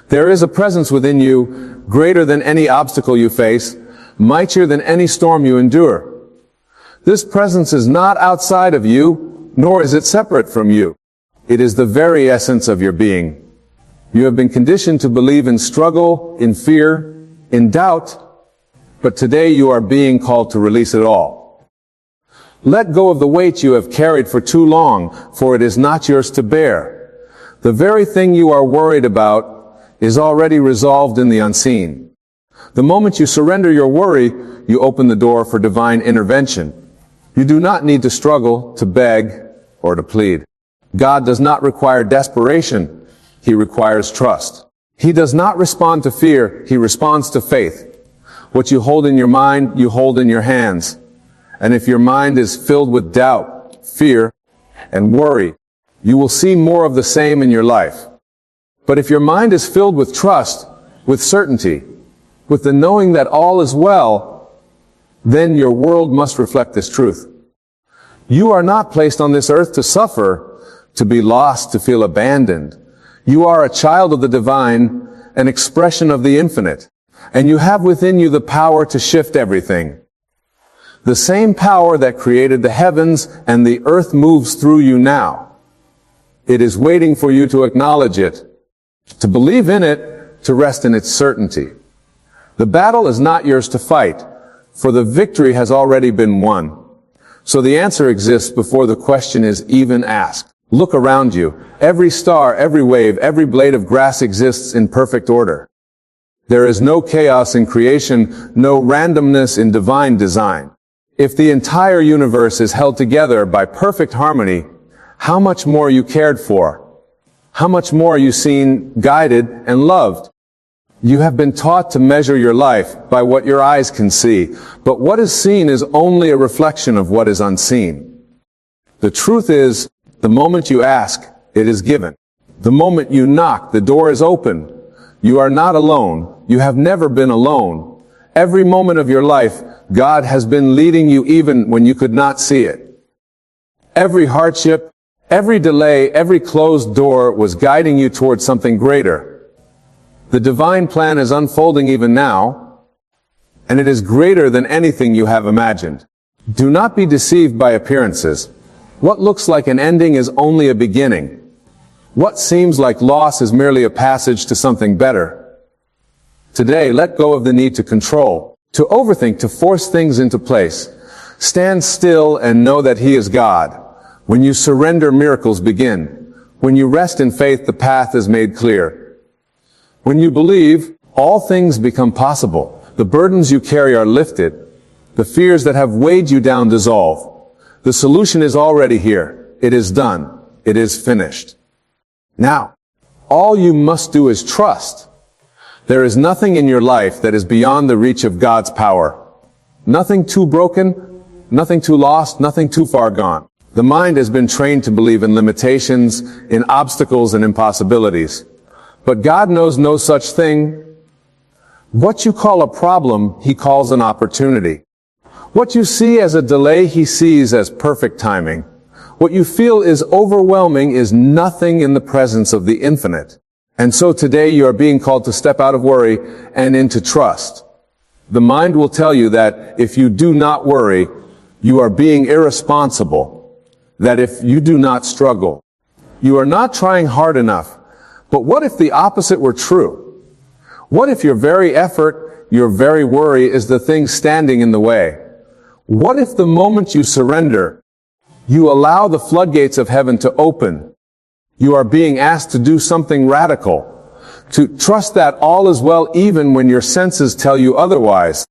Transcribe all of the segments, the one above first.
There is a presence within you greater than any obstacle you face, mightier than any storm you endure. This presence is not outside of you, nor is it separate from you. It is the very essence of your being. You have been conditioned to believe in struggle, in fear, in doubt, but today you are being called to release it all. Let go of the weight you have carried for too long, for it is not yours to bear. The very thing you are worried about is already resolved in the unseen. The moment you surrender your worry, you open the door for divine intervention. You do not need to struggle, to beg, or to plead. God does not require desperation. He requires trust. He does not respond to fear. He responds to faith. What you hold in your mind, you hold in your hands. And if your mind is filled with doubt, fear, and worry, you will see more of the same in your life. But if your mind is filled with trust, with certainty, with the knowing that all is well, then your world must reflect this truth. You are not placed on this earth to suffer, to be lost, to feel abandoned. You are a child of the divine, an expression of the infinite, and you have within you the power to shift everything. The same power that created the heavens and the earth moves through you now. It is waiting for you to acknowledge it, to believe in it, to rest in its certainty. The battle is not yours to fight, for the victory has already been won. So the answer exists before the question is even asked. Look around you. Every star, every wave, every blade of grass exists in perfect order. There is no chaos in creation, no randomness in divine design. If the entire universe is held together by perfect harmony, how much more are you cared for? How much more are you seen, guided, and loved? You have been taught to measure your life by what your eyes can see, but what is seen is only a reflection of what is unseen. The truth is, the moment you ask, it is given. The moment you knock, the door is open. You are not alone. You have never been alone. Every moment of your life, God has been leading you even when you could not see it. Every hardship, every delay, every closed door was guiding you towards something greater. The divine plan is unfolding even now, and it is greater than anything you have imagined. Do not be deceived by appearances. What looks like an ending is only a beginning. What seems like loss is merely a passage to something better. Today, let go of the need to control, to overthink, to force things into place. Stand still and know that He is God. When you surrender, miracles begin. When you rest in faith, the path is made clear. When you believe, all things become possible. The burdens you carry are lifted. The fears that have weighed you down dissolve. The solution is already here. It is done. It is finished. Now, all you must do is trust. There is nothing in your life that is beyond the reach of God's power. Nothing too broken, nothing too lost, nothing too far gone. The mind has been trained to believe in limitations, in obstacles and impossibilities. But God knows no such thing. What you call a problem, He calls an opportunity. What you see as a delay, He sees as perfect timing. What you feel is overwhelming is nothing in the presence of the infinite. And so today you are being called to step out of worry and into trust. The mind will tell you that if you do not worry, you are being irresponsible. That if you do not struggle, you are not trying hard enough. But what if the opposite were true? What if your very effort, your very worry is the thing standing in the way? What if the moment you surrender, you allow the floodgates of heaven to open? You are being asked to do something radical, to trust that all is well even when your senses tell you otherwise,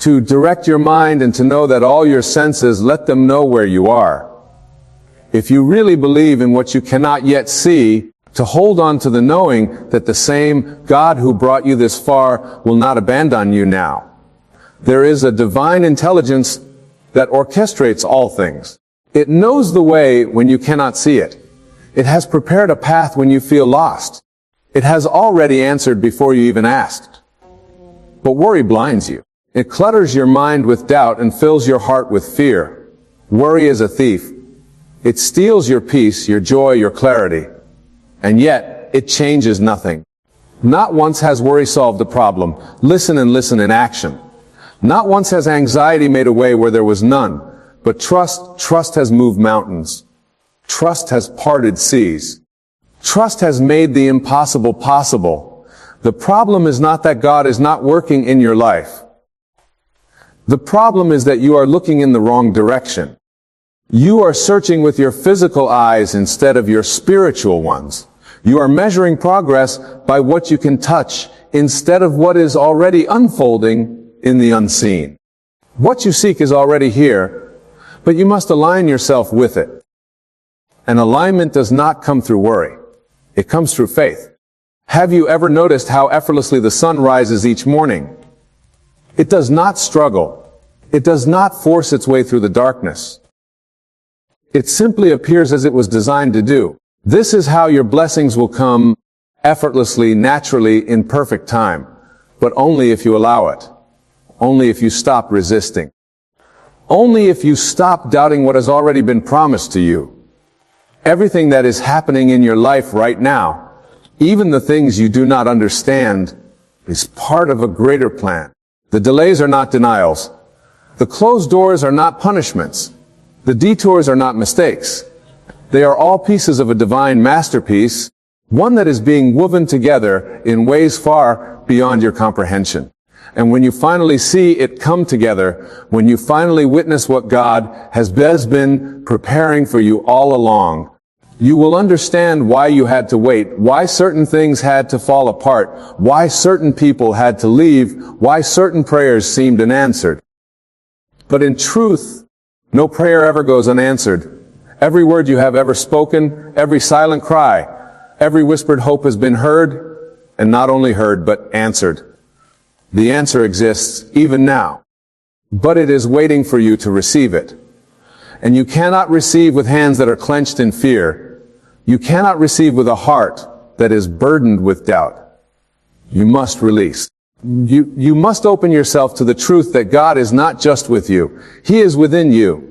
to direct your mind and to know that all your senses let them know where you are. If you really believe in what you cannot yet see, to hold on to the knowing that the same God who brought you this far will not abandon you now. There is a divine intelligence that orchestrates all things. It knows the way when you cannot see it. It has prepared a path when you feel lost. It has already answered before you even asked. But worry blinds you. It clutters your mind with doubt and fills your heart with fear. Worry is a thief. It steals your peace, your joy, your clarity. And yet, it changes nothing. Not once has worry solved a problem. Listen and listen in action. Not once has anxiety made a way where there was none. But trust has moved mountains. Trust has parted seas. Trust has made the impossible possible. The problem is not that God is not working in your life. The problem is that you are looking in the wrong direction. You are searching with your physical eyes instead of your spiritual ones. You are measuring progress by what you can touch instead of what is already unfolding in the unseen. What you seek is already here, but you must align yourself with it. And alignment does not come through worry. It comes through faith. Have you ever noticed how effortlessly the sun rises each morning? It does not struggle. It does not force its way through the darkness. It simply appears as it was designed to do. This is how your blessings will come effortlessly, naturally, in perfect time. But only if you allow it. Only if you stop resisting. Only if you stop doubting what has already been promised to you. Everything that is happening in your life right now, even the things you do not understand, is part of a greater plan. The delays are not denials. The closed doors are not punishments. The detours are not mistakes. They are all pieces of a divine masterpiece, one that is being woven together in ways far beyond your comprehension. And when you finally see it come together, when you finally witness what God has been preparing for you all along, you will understand why you had to wait, why certain things had to fall apart, why certain people had to leave, why certain prayers seemed unanswered. But in truth, no prayer ever goes unanswered. Every word you have ever spoken, every silent cry, every whispered hope has been heard, and not only heard, but answered. The answer exists even now, but it is waiting for you to receive it. And you cannot receive with hands that are clenched in fear. You cannot receive with a heart that is burdened with doubt. You must release. You must open yourself to the truth that God is not just with you. He is within you.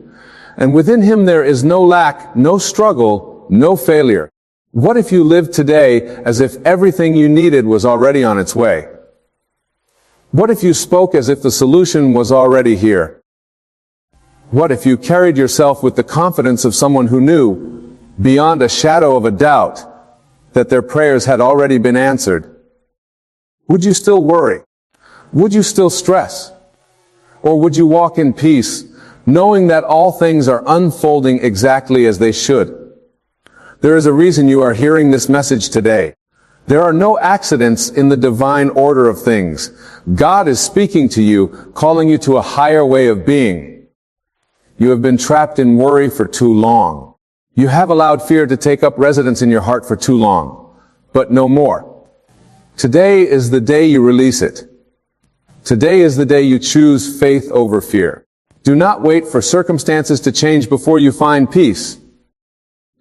And within Him there is no lack, no struggle, no failure. What if you lived today as if everything you needed was already on its way? What if you spoke as if the solution was already here? What if you carried yourself with the confidence of someone who knew, beyond a shadow of a doubt, that their prayers had already been answered? Would you still worry? Would you still stress? Or would you walk in peace, knowing that all things are unfolding exactly as they should? There is a reason you are hearing this message today. There are no accidents in the divine order of things. God is speaking to you, calling you to a higher way of being. You have been trapped in worry for too long. You have allowed fear to take up residence in your heart for too long. But no more. Today is the day you release it. Today is the day you choose faith over fear. Do not wait for circumstances to change before you find peace.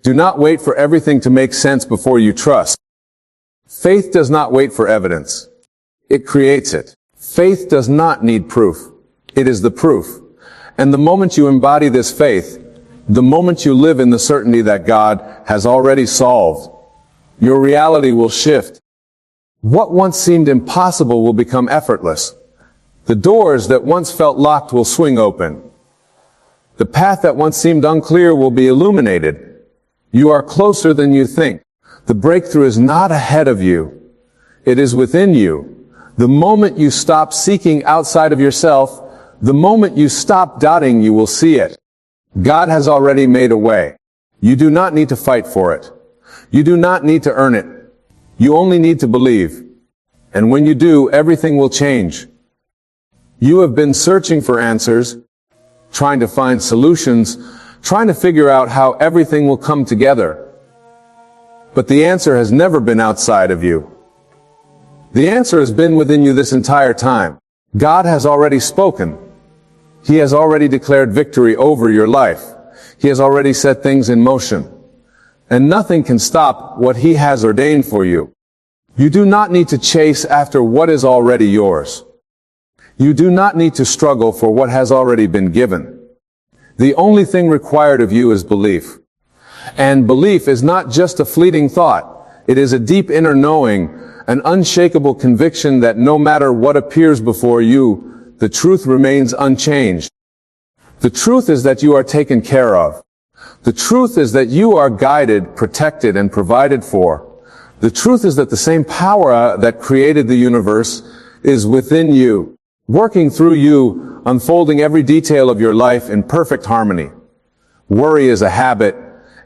Do not wait for everything to make sense before you trust. Faith does not wait for evidence. It creates it. Faith does not need proof. It is the proof. And the moment you embody this faith, the moment you live in the certainty that God has already solved, your reality will shift. What once seemed impossible will become effortless. The doors that once felt locked will swing open. The path that once seemed unclear will be illuminated. You are closer than you think. The breakthrough is not ahead of you. It is within you. The moment you stop seeking outside of yourself, the moment you stop doubting, you will see it. God has already made a way. You do not need to fight for it. You do not need to earn it. You only need to believe. And when you do, everything will change. You have been searching for answers, trying to find solutions, trying to figure out how everything will come together. But the answer has never been outside of you. The answer has been within you this entire time. God has already spoken. He has already declared victory over your life. He has already set things in motion. And nothing can stop what He has ordained for you. You do not need to chase after what is already yours. You do not need to struggle for what has already been given. The only thing required of you is belief. And belief is not just a fleeting thought. It is a deep inner knowing, an unshakable conviction that no matter what appears before you, the truth remains unchanged. The truth is that you are taken care of. The truth is that you are guided, protected, and provided for. The truth is that the same power that created the universe is within you, working through you, unfolding every detail of your life in perfect harmony. Worry is a habit,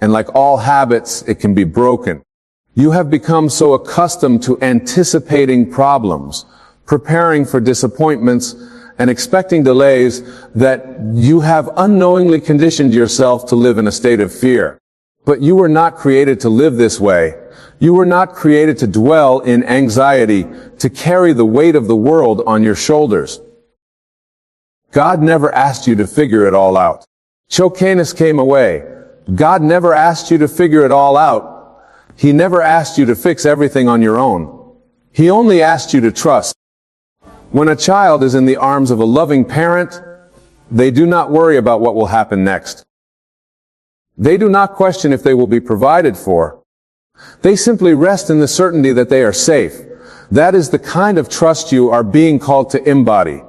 and like all habits, it can be broken. You have become so accustomed to anticipating problems, preparing for disappointments, and expecting delays that you have unknowingly conditioned yourself to live in a state of fear. But you were not created to live this way. You were not created to dwell in anxiety, to carry the weight of the world on your shoulders. God never asked you to figure it all out. Chocanus came away. God never asked you to figure it all out. He never asked you to fix everything on your own. He only asked you to trust. When a child is in the arms of a loving parent, they do not worry about what will happen next. They do not question if they will be provided for. They simply rest in the certainty that they are safe. That is the kind of trust you are being called to embody.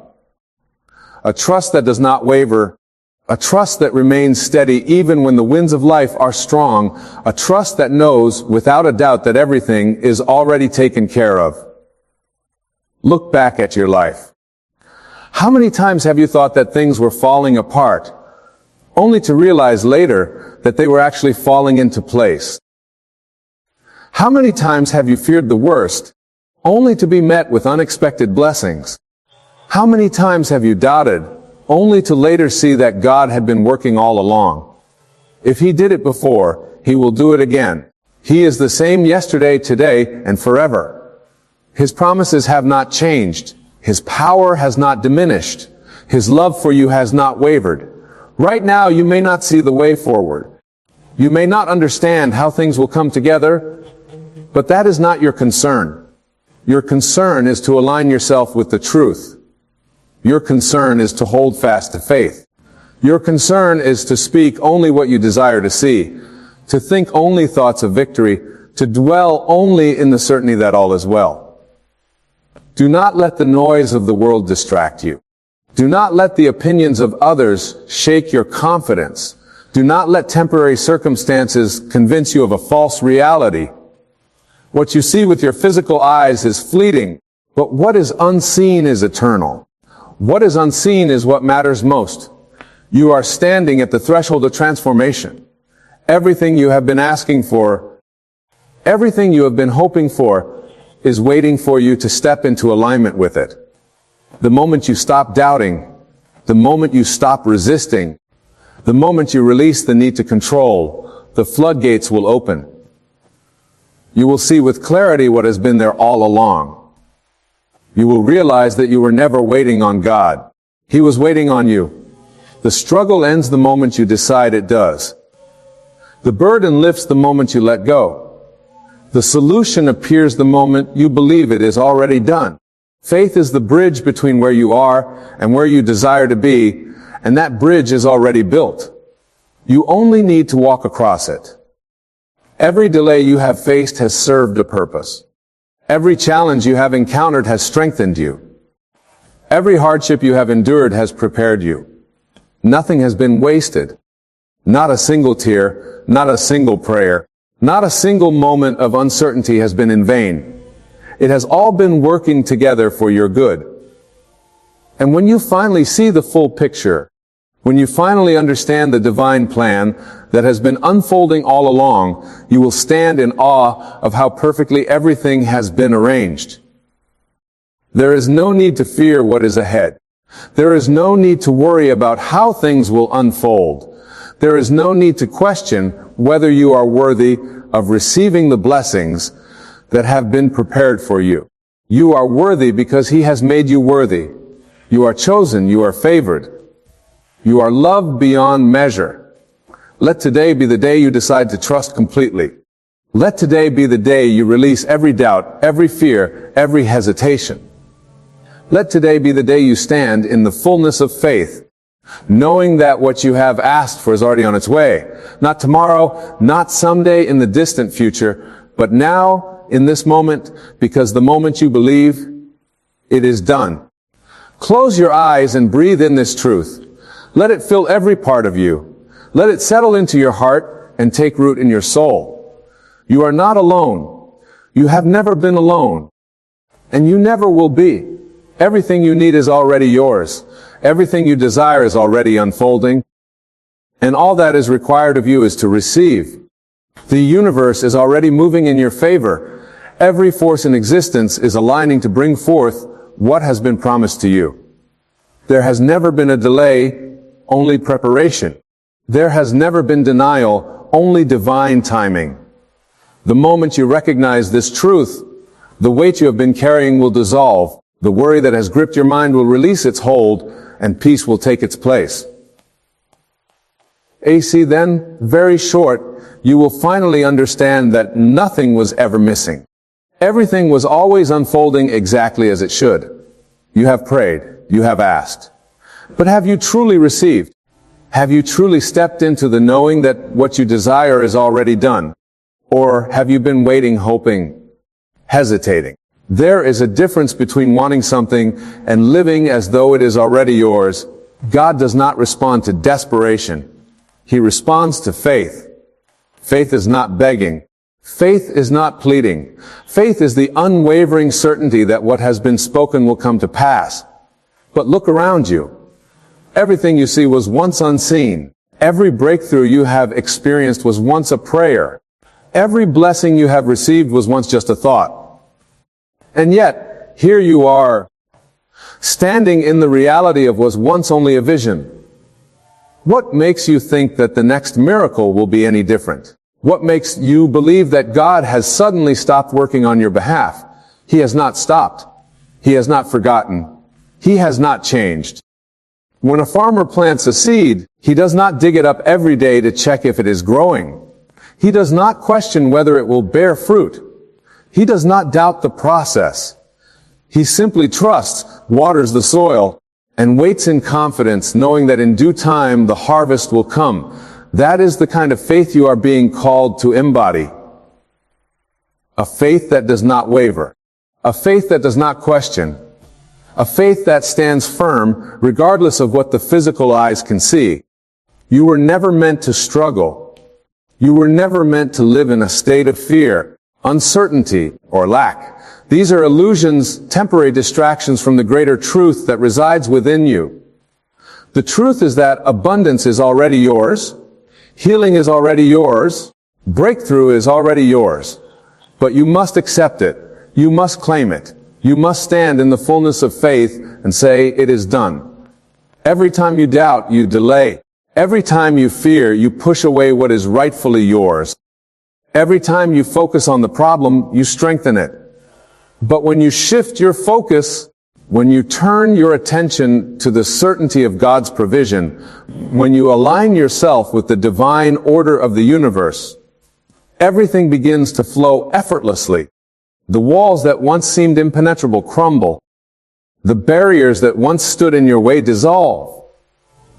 A trust that does not waver. A trust that remains steady even when the winds of life are strong. A trust that knows without a doubt that everything is already taken care of. Look back at your life. How many times have you thought that things were falling apart, only to realize later that they were actually falling into place? How many times have you feared the worst, only to be met with unexpected blessings? How many times have you doubted, only to later see that God had been working all along? If He did it before, He will do it again. He is the same yesterday, today, and forever. His promises have not changed. His power has not diminished. His love for you has not wavered. Right now, you may not see the way forward. You may not understand how things will come together, but that is not your concern. Your concern is to align yourself with the truth. Your concern is to hold fast to faith. Your concern is to speak only what you desire to see, to think only thoughts of victory, to dwell only in the certainty that all is well. Do not let the noise of the world distract you. Do not let the opinions of others shake your confidence. Do not let temporary circumstances convince you of a false reality. What you see with your physical eyes is fleeting, but what is unseen is eternal. What is unseen is what matters most. You are standing at the threshold of transformation. Everything you have been asking for, everything you have been hoping for, is waiting for you to step into alignment with it. The moment you stop doubting, the moment you stop resisting, the moment you release the need to control, the floodgates will open. You will see with clarity what has been there all along. You will realize that you were never waiting on God. He was waiting on you. The struggle ends the moment you decide it does. The burden lifts the moment you let go. The solution appears the moment you believe it is already done. Faith is the bridge between where you are and where you desire to be, and that bridge is already built. You only need to walk across it. Every delay you have faced has served a purpose. Every challenge you have encountered has strengthened you. Every hardship you have endured has prepared you. Nothing has been wasted. Not a single tear, not a single prayer, not a single moment of uncertainty has been in vain. It has all been working together for your good. And when you finally see the full picture, when you finally understand the divine plan that has been unfolding all along, you will stand in awe of how perfectly everything has been arranged. There is no need to fear what is ahead. There is no need to worry about how things will unfold. There is no need to question whether you are worthy of receiving the blessings that have been prepared for you. You are worthy because He has made you worthy. You are chosen. You are favored. You are loved beyond measure. Let today be the day you decide to trust completely. Let today be the day you release every doubt, every fear, every hesitation. Let today be the day you stand in the fullness of faith, knowing that what you have asked for is already on its way. Not tomorrow, not someday in the distant future, but now in this moment, because the moment you believe, it is done. Close your eyes and breathe in this truth. Let it fill every part of you. Let it settle into your heart and take root in your soul. You are not alone. You have never been alone. And you never will be. Everything you need is already yours. Everything you desire is already unfolding. And all that is required of you is to receive. The universe is already moving in your favor. Every force in existence is aligning to bring forth what has been promised to you. There has never been a delay, only preparation. There has never been denial, only divine timing. The moment you recognize this truth, the weight you have been carrying will dissolve, the worry that has gripped your mind will release its hold, and peace will take its place. AC, then, very short, you will finally understand that nothing was ever missing. Everything was always unfolding exactly as it should. You have prayed, you have asked. But have you truly received? Have you truly stepped into the knowing that what you desire is already done? Or have you been waiting, hoping, hesitating? There is a difference between wanting something and living as though it is already yours. God does not respond to desperation. He responds to faith. Faith is not begging. Faith is not pleading. Faith is the unwavering certainty that what has been spoken will come to pass. But look around you. Everything you see was once unseen. Every breakthrough you have experienced was once a prayer. Every blessing you have received was once just a thought. And yet, here you are, standing in the reality of what was once only a vision. What makes you think that the next miracle will be any different? What makes you believe that God has suddenly stopped working on your behalf? He has not stopped. He has not forgotten. He has not changed. When a farmer plants a seed, he does not dig it up every day to check if it is growing. He does not question whether it will bear fruit. He does not doubt the process. He simply trusts, waters the soil, and waits in confidence, knowing that in due time the harvest will come. That is the kind of faith you are being called to embody. A faith that does not waver. A faith that does not question. A faith that stands firm, regardless of what the physical eyes can see. You were never meant to struggle. You were never meant to live in a state of fear, uncertainty, or lack. These are illusions, temporary distractions from the greater truth that resides within you. The truth is that abundance is already yours, healing is already yours, breakthrough is already yours. But you must accept it. You must claim it. You must stand in the fullness of faith and say, it is done. Every time you doubt, you delay. Every time you fear, you push away what is rightfully yours. Every time you focus on the problem, you strengthen it. But when you shift your focus, when you turn your attention to the certainty of God's provision, when you align yourself with the divine order of the universe, everything begins to flow effortlessly. The walls that once seemed impenetrable crumble. The barriers that once stood in your way dissolve.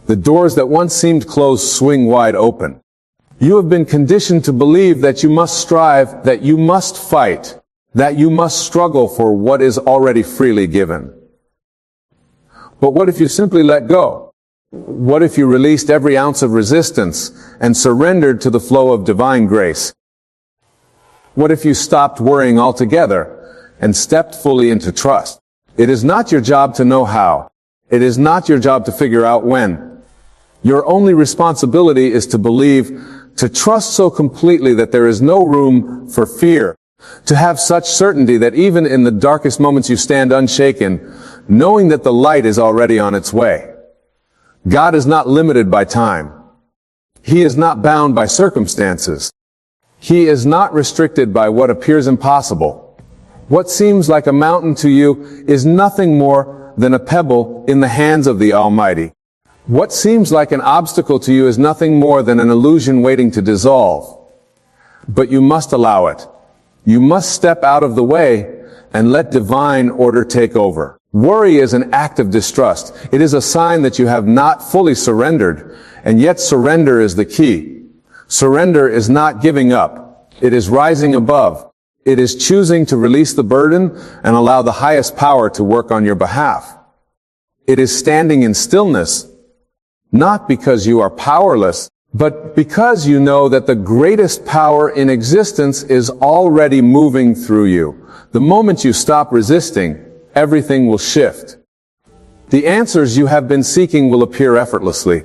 The doors that once seemed closed swing wide open. You have been conditioned to believe that you must strive, that you must fight, that you must struggle for what is already freely given. But what if you simply let go? What if you released every ounce of resistance and surrendered to the flow of divine grace? What if you stopped worrying altogether and stepped fully into trust? It is not your job to know how. It is not your job to figure out when. Your only responsibility is to believe, to trust so completely that there is no room for fear, to have such certainty that even in the darkest moments you stand unshaken, knowing that the light is already on its way. God is not limited by time. He is not bound by circumstances. He is not restricted by what appears impossible. What seems like a mountain to you is nothing more than a pebble in the hands of the Almighty. What seems like an obstacle to you is nothing more than an illusion waiting to dissolve. But you must allow it. You must step out of the way and let divine order take over. Worry is an act of distrust. It is a sign that you have not fully surrendered, and yet surrender is the key. Surrender is not giving up. It is rising above. It is choosing to release the burden and allow the highest power to work on your behalf. It is standing in stillness, not because you are powerless, but because you know that the greatest power in existence is already moving through you. The moment you stop resisting, everything will shift. The answers you have been seeking will appear effortlessly.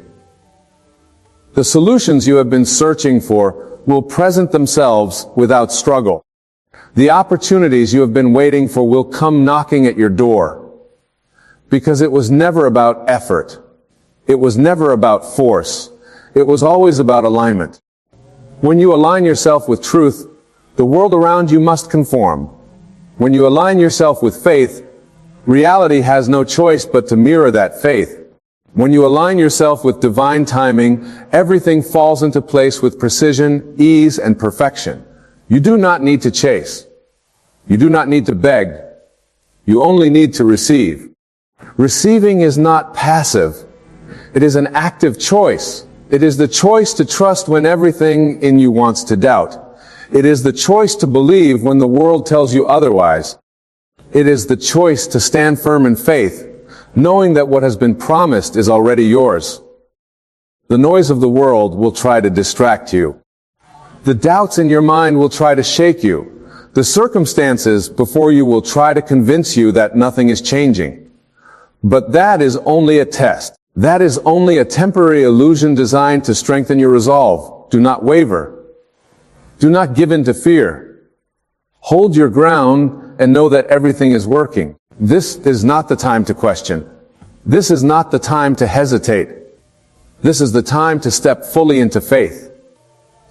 The solutions you have been searching for will present themselves without struggle. The opportunities you have been waiting for will come knocking at your door. Because it was never about effort. It was never about force. It was always about alignment. When you align yourself with truth, the world around you must conform. When you align yourself with faith, reality has no choice but to mirror that faith. When you align yourself with divine timing, everything falls into place with precision, ease, and perfection. You do not need to chase. You do not need to beg. You only need to receive. Receiving is not passive. It is an active choice. It is the choice to trust when everything in you wants to doubt. It is the choice to believe when the world tells you otherwise. It is the choice to stand firm in faith, knowing that what has been promised is already yours. The noise of the world will try to distract you. The doubts in your mind will try to shake you. The circumstances before you will try to convince you that nothing is changing. But that is only a test. That is only a temporary illusion designed to strengthen your resolve. Do not waver. Do not give in to fear. Hold your ground and know that everything is working. This is not the time to question. This is not the time to hesitate. This is the time to step fully into faith.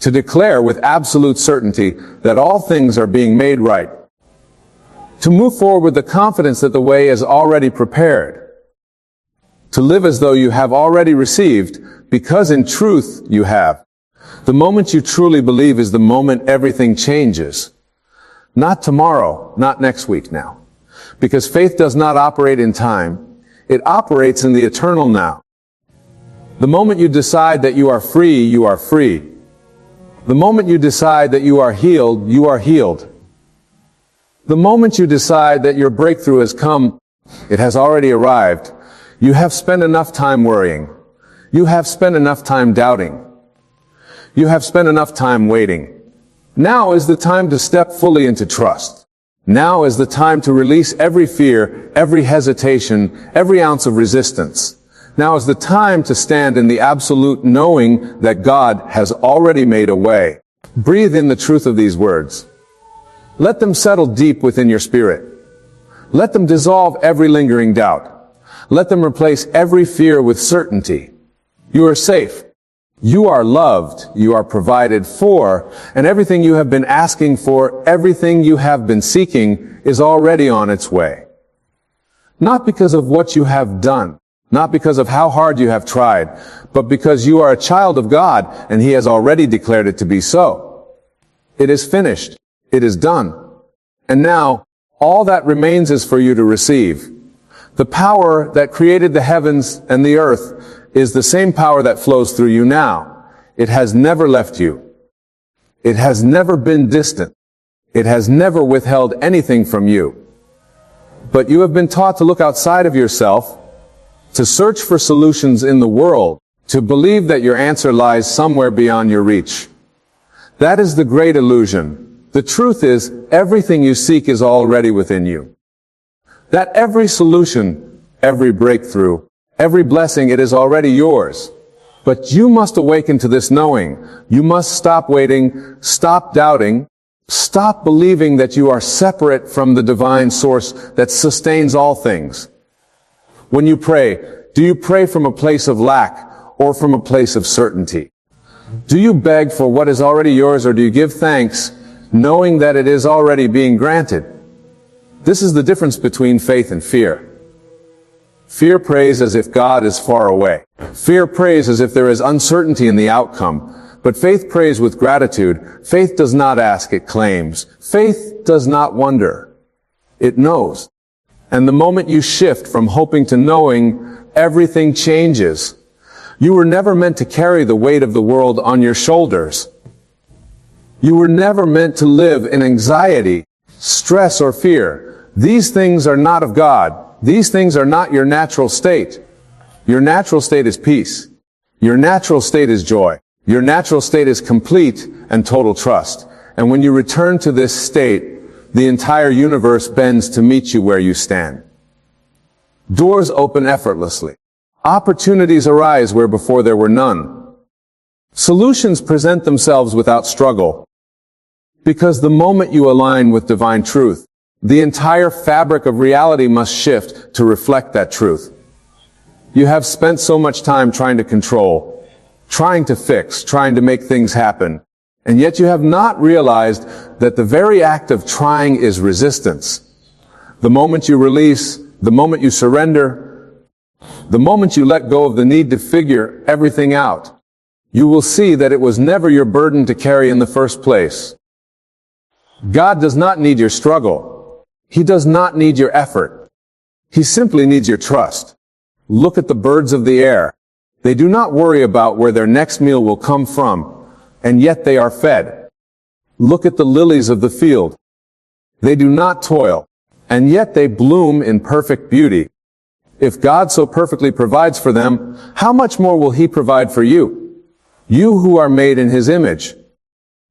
To declare with absolute certainty that all things are being made right. To move forward with the confidence that the way is already prepared. To live as though you have already received, because in truth you have. The moment you truly believe is the moment everything changes. Not tomorrow, not next week now. Because faith does not operate in time, it operates in the eternal now. The moment you decide that you are free, you are free. The moment you decide that you are healed, you are healed. The moment you decide that your breakthrough has come, it has already arrived. You have spent enough time worrying. You have spent enough time doubting. You have spent enough time waiting. Now is the time to step fully into trust. Now is the time to release every fear, every hesitation, every ounce of resistance. Now is the time to stand in the absolute knowing that God has already made a way. Breathe in the truth of these words. Let them settle deep within your spirit. Let them dissolve every lingering doubt. Let them replace every fear with certainty. You are safe. You are loved. You are provided for. And everything you have been asking for, everything you have been seeking, is already on its way. Not because of what you have done. Not because of how hard you have tried, but because you are a child of God and He has already declared it to be so. It is finished. It is done. And now, all that remains is for you to receive. The power that created the heavens and the earth is the same power that flows through you now. It has never left you. It has never been distant. It has never withheld anything from you. But you have been taught to look outside of yourself, to search for solutions in the world, to believe that your answer lies somewhere beyond your reach. That is the great illusion. The truth is, everything you seek is already within you. That every solution, every breakthrough, every blessing, it is already yours. But you must awaken to this knowing. You must stop waiting, stop doubting, stop believing that you are separate from the divine source that sustains all things. When you pray, do you pray from a place of lack or from a place of certainty? Do you beg for what is already yours, or do you give thanks knowing that it is already being granted? This is the difference between faith and fear. Fear prays as if God is far away. Fear prays as if there is uncertainty in the outcome. But faith prays with gratitude. Faith does not ask, it claims. Faith does not wonder. It knows. And the moment you shift from hoping to knowing, everything changes. You were never meant to carry the weight of the world on your shoulders. You were never meant to live in anxiety, stress, or fear. These things are not of God. These things are not your natural state. Your natural state is peace. Your natural state is joy. Your natural state is complete and total trust. And when you return to this state, the entire universe bends to meet you where you stand. Doors open effortlessly. Opportunities arise where before there were none. Solutions present themselves without struggle. Because the moment you align with divine truth, the entire fabric of reality must shift to reflect that truth. You have spent so much time trying to control, trying to fix, trying to make things happen, and yet you have not realized that the very act of trying is resistance. The moment you release, the moment you surrender, the moment you let go of the need to figure everything out, you will see that it was never your burden to carry in the first place. God does not need your struggle. He does not need your effort. He simply needs your trust. Look at the birds of the air. They do not worry about where their next meal will come from, and yet they are fed. Look at the lilies of the field. They do not toil, and yet they bloom in perfect beauty. If God so perfectly provides for them, how much more will He provide for you? You who are made in His image.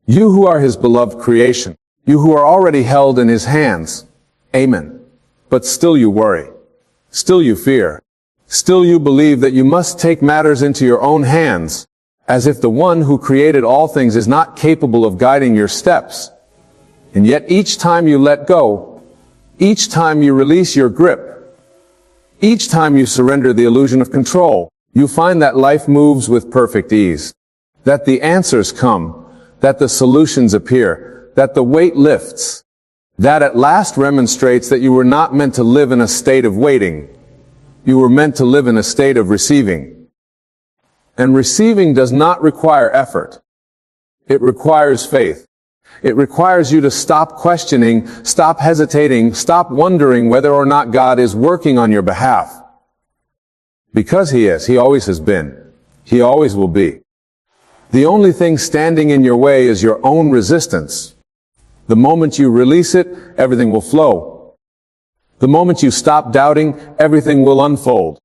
You who are His beloved creation. You who are already held in His hands. Amen. But still you worry. Still you fear. Still you believe that you must take matters into your own hands, as if the one who created all things is not capable of guiding your steps. And yet each time you let go, each time you release your grip, each time you surrender the illusion of control, you find that life moves with perfect ease, that the answers come, that the solutions appear, that the weight lifts, that at last remonstrates that you were not meant to live in a state of waiting. You were meant to live in a state of receiving. And receiving does not require effort. It requires faith. It requires you to stop questioning, stop hesitating, stop wondering whether or not God is working on your behalf. Because He is. He always has been. He always will be. The only thing standing in your way is your own resistance. The moment you release it, everything will flow. The moment you stop doubting, everything will unfold.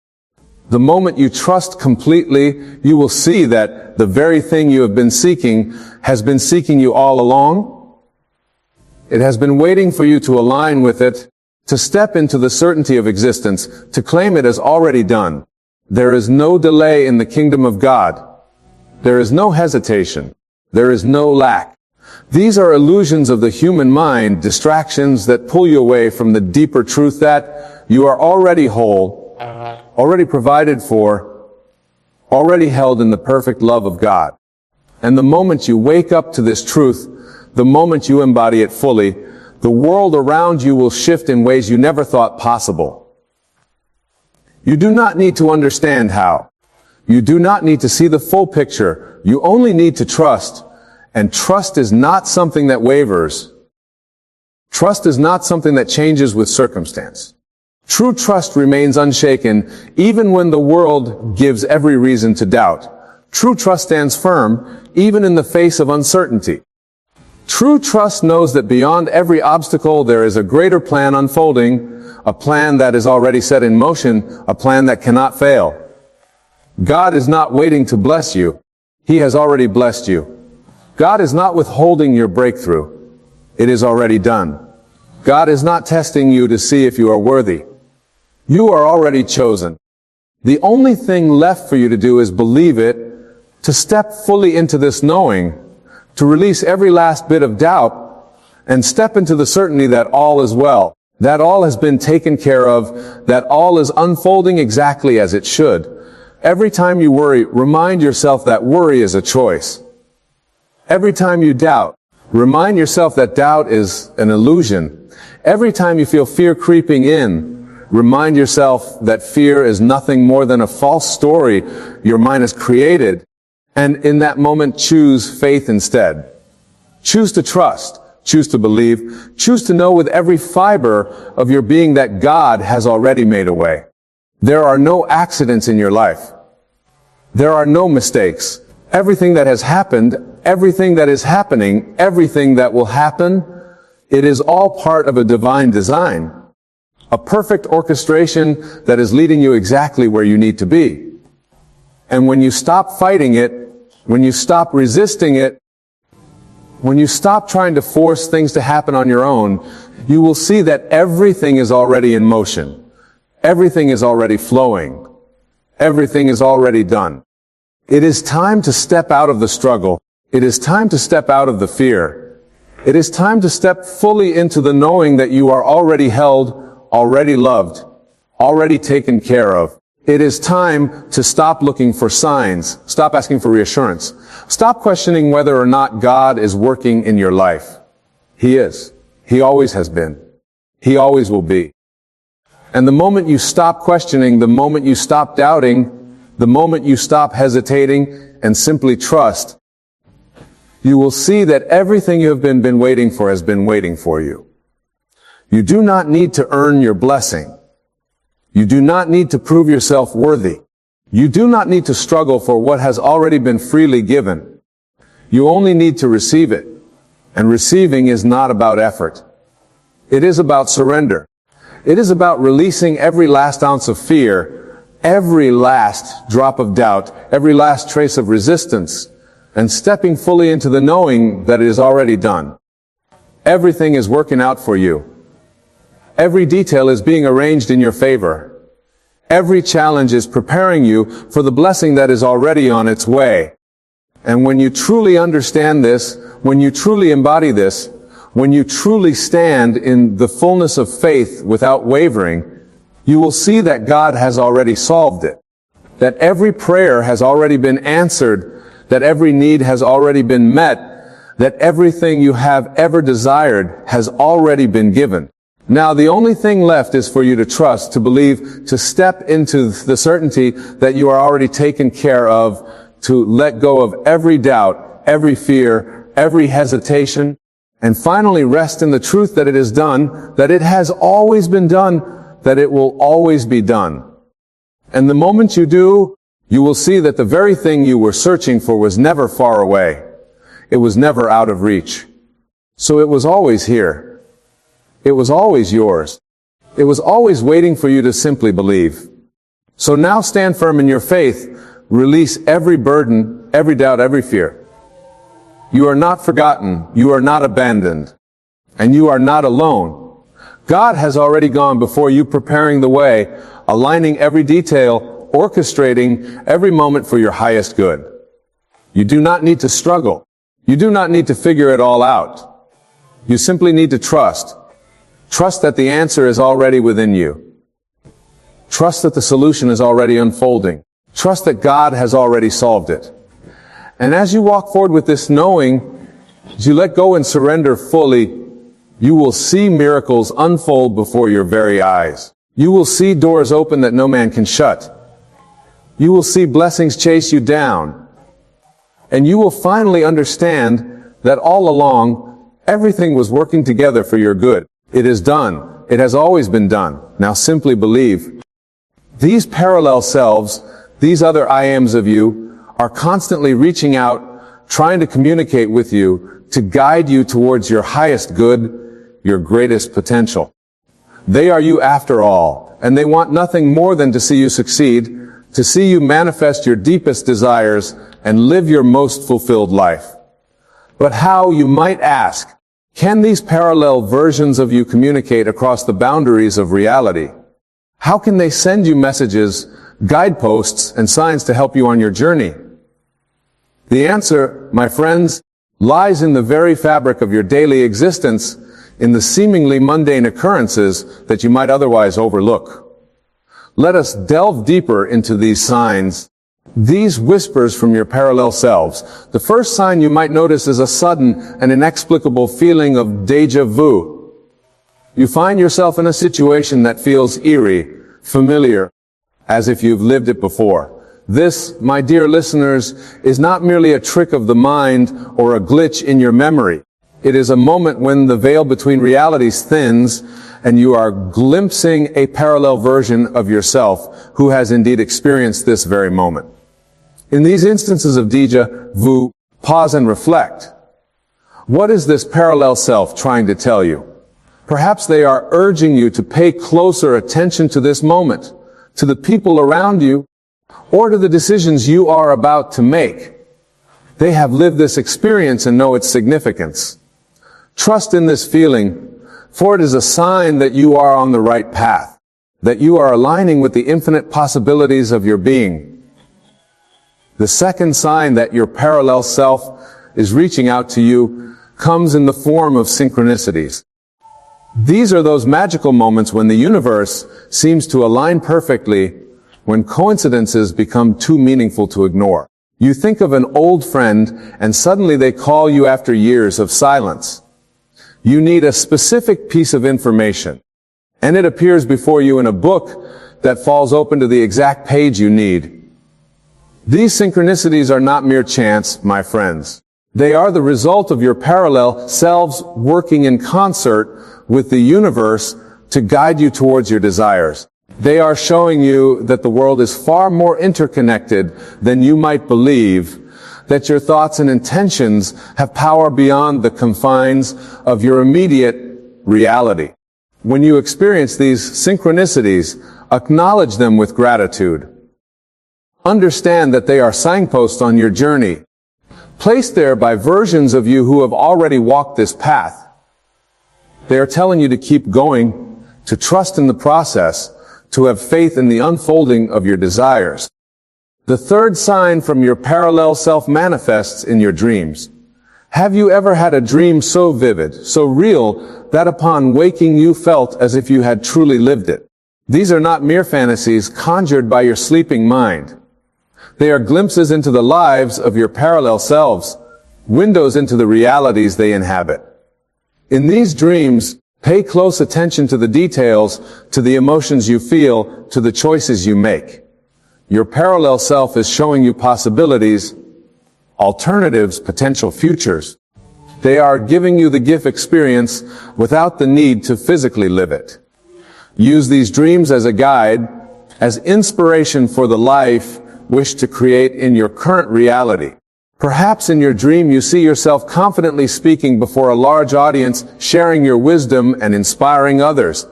The moment you trust completely, you will see that the very thing you have been seeking has been seeking you all along. It has been waiting for you to align with it, to step into the certainty of existence, to claim it as already done. There is no delay in the kingdom of God. There is no hesitation. There is no lack. These are illusions of the human mind, distractions that pull you away from the deeper truth that you are already whole, already provided for, already held in the perfect love of God. And the moment you wake up to this truth, the moment you embody it fully, the world around you will shift in ways you never thought possible. You do not need to understand how. You do not need to see the full picture. You only need to trust. And trust is not something that wavers. Trust is not something that changes with circumstance. True trust remains unshaken even when the world gives every reason to doubt. True trust stands firm even in the face of uncertainty. True trust knows that beyond every obstacle there is a greater plan unfolding, a plan that is already set in motion, a plan that cannot fail. God is not waiting to bless you. He has already blessed you. God is not withholding your breakthrough. It is already done. God is not testing you to see if you are worthy. You are already chosen. The only thing left for you to do is believe it, to step fully into this knowing, to release every last bit of doubt, and step into the certainty that all is well, that all has been taken care of, that all is unfolding exactly as it should. Every time you worry, remind yourself that worry is a choice. Every time you doubt, remind yourself that doubt is an illusion. Every time you feel fear creeping in, remind yourself that fear is nothing more than a false story your mind has created. And in that moment, choose faith instead. Choose to trust. Choose to believe. Choose to know with every fiber of your being that God has already made a way. There are no accidents in your life. There are no mistakes. Everything that has happened, everything that is happening, everything that will happen, it is all part of a divine design. A perfect orchestration that is leading you exactly where you need to be. And when you stop fighting it, when you stop resisting it, when you stop trying to force things to happen on your own, you will see that everything is already in motion. Everything is already flowing. Everything is already done. It is time to step out of the struggle. It is time to step out of the fear. It is time to step fully into the knowing that you are already held, already loved, already taken care of. It is time to stop looking for signs. Stop asking for reassurance. Stop questioning whether or not God is working in your life. He is. He always has been. He always will be. And the moment you stop questioning, the moment you stop doubting, the moment you stop hesitating and simply trust, you will see that everything you have been waiting for has been waiting for you. You do not need to earn your blessing. You do not need to prove yourself worthy. You do not need to struggle for what has already been freely given. You only need to receive it. And receiving is not about effort. It is about surrender. It is about releasing every last ounce of fear, every last drop of doubt, every last trace of resistance, and stepping fully into the knowing that it is already done. Everything is working out for you. Every detail is being arranged in your favor. Every challenge is preparing you for the blessing that is already on its way. And when you truly understand this, when you truly embody this, when you truly stand in the fullness of faith without wavering, you will see that God has already solved it. That every prayer has already been answered, that every need has already been met, that everything you have ever desired has already been given. Now the only thing left is for you to trust, to believe, to step into the certainty that you are already taken care of, to let go of every doubt, every fear, every hesitation, and finally rest in the truth that it is done, that it has always been done, that it will always be done. And the moment you do, you will see that the very thing you were searching for was never far away. It was never out of reach. So it was always here. It was always yours. It was always waiting for you to simply believe. So now stand firm in your faith. Release every burden, every doubt, every fear. You are not forgotten. You are not abandoned. And you are not alone. God has already gone before you, preparing the way, aligning every detail, orchestrating every moment for your highest good. You do not need to struggle. You do not need to figure it all out. You simply need to trust. Trust that the answer is already within you. Trust that the solution is already unfolding. Trust that God has already solved it. And as you walk forward with this knowing, as you let go and surrender fully, you will see miracles unfold before your very eyes. You will see doors open that no man can shut. You will see blessings chase you down. And you will finally understand that all along, everything was working together for your good. It is done. It has always been done. Now simply believe. These parallel selves, these other I ams of you, are constantly reaching out, trying to communicate with you, to guide you towards your highest good, your greatest potential. They are you after all, and they want nothing more than to see you succeed, to see you manifest your deepest desires and live your most fulfilled life. But how, you might ask, can these parallel versions of you communicate across the boundaries of reality? How can they send you messages, guideposts, and signs to help you on your journey? The answer, my friends, lies in the very fabric of your daily existence, in the seemingly mundane occurrences that you might otherwise overlook. Let us delve deeper into these signs, these whispers from your parallel selves. The first sign you might notice is a sudden and inexplicable feeling of déjà vu. You find yourself in a situation that feels eerie, familiar, as if you've lived it before. This, my dear listeners, is not merely a trick of the mind or a glitch in your memory. It is a moment when the veil between realities thins and you are glimpsing a parallel version of yourself who has indeed experienced this very moment. In these instances of déjà vu, pause and reflect. What is this parallel self trying to tell you? Perhaps they are urging you to pay closer attention to this moment, to the people around you, or to the decisions you are about to make. They have lived this experience and know its significance. Trust in this feeling, for it is a sign that you are on the right path, that you are aligning with the infinite possibilities of your being. The second sign that your parallel self is reaching out to you comes in the form of synchronicities. These are those magical moments when the universe seems to align perfectly, when coincidences become too meaningful to ignore. You think of an old friend and suddenly they call you after years of silence. You need a specific piece of information, and it appears before you in a book that falls open to the exact page you need. These synchronicities are not mere chance, my friends. They are the result of your parallel selves working in concert with the universe to guide you towards your desires. They are showing you that the world is far more interconnected than you might believe, that your thoughts and intentions have power beyond the confines of your immediate reality. When you experience these synchronicities, acknowledge them with gratitude. Understand that they are signposts on your journey, placed there by versions of you who have already walked this path. They are telling you to keep going, to trust in the process, to have faith in the unfolding of your desires. The third sign from your parallel self manifests in your dreams. Have you ever had a dream so vivid, so real, that upon waking you felt as if you had truly lived it? These are not mere fantasies conjured by your sleeping mind. They are glimpses into the lives of your parallel selves, windows into the realities they inhabit. In these dreams, pay close attention to the details, to the emotions you feel, to the choices you make. Your parallel self is showing you possibilities, alternatives, potential futures. They are giving you the gift experience without the need to physically live it. Use these dreams as a guide, as inspiration for the life wish to create in your current reality. Perhaps in your dream you see yourself confidently speaking before a large audience, sharing your wisdom and inspiring others.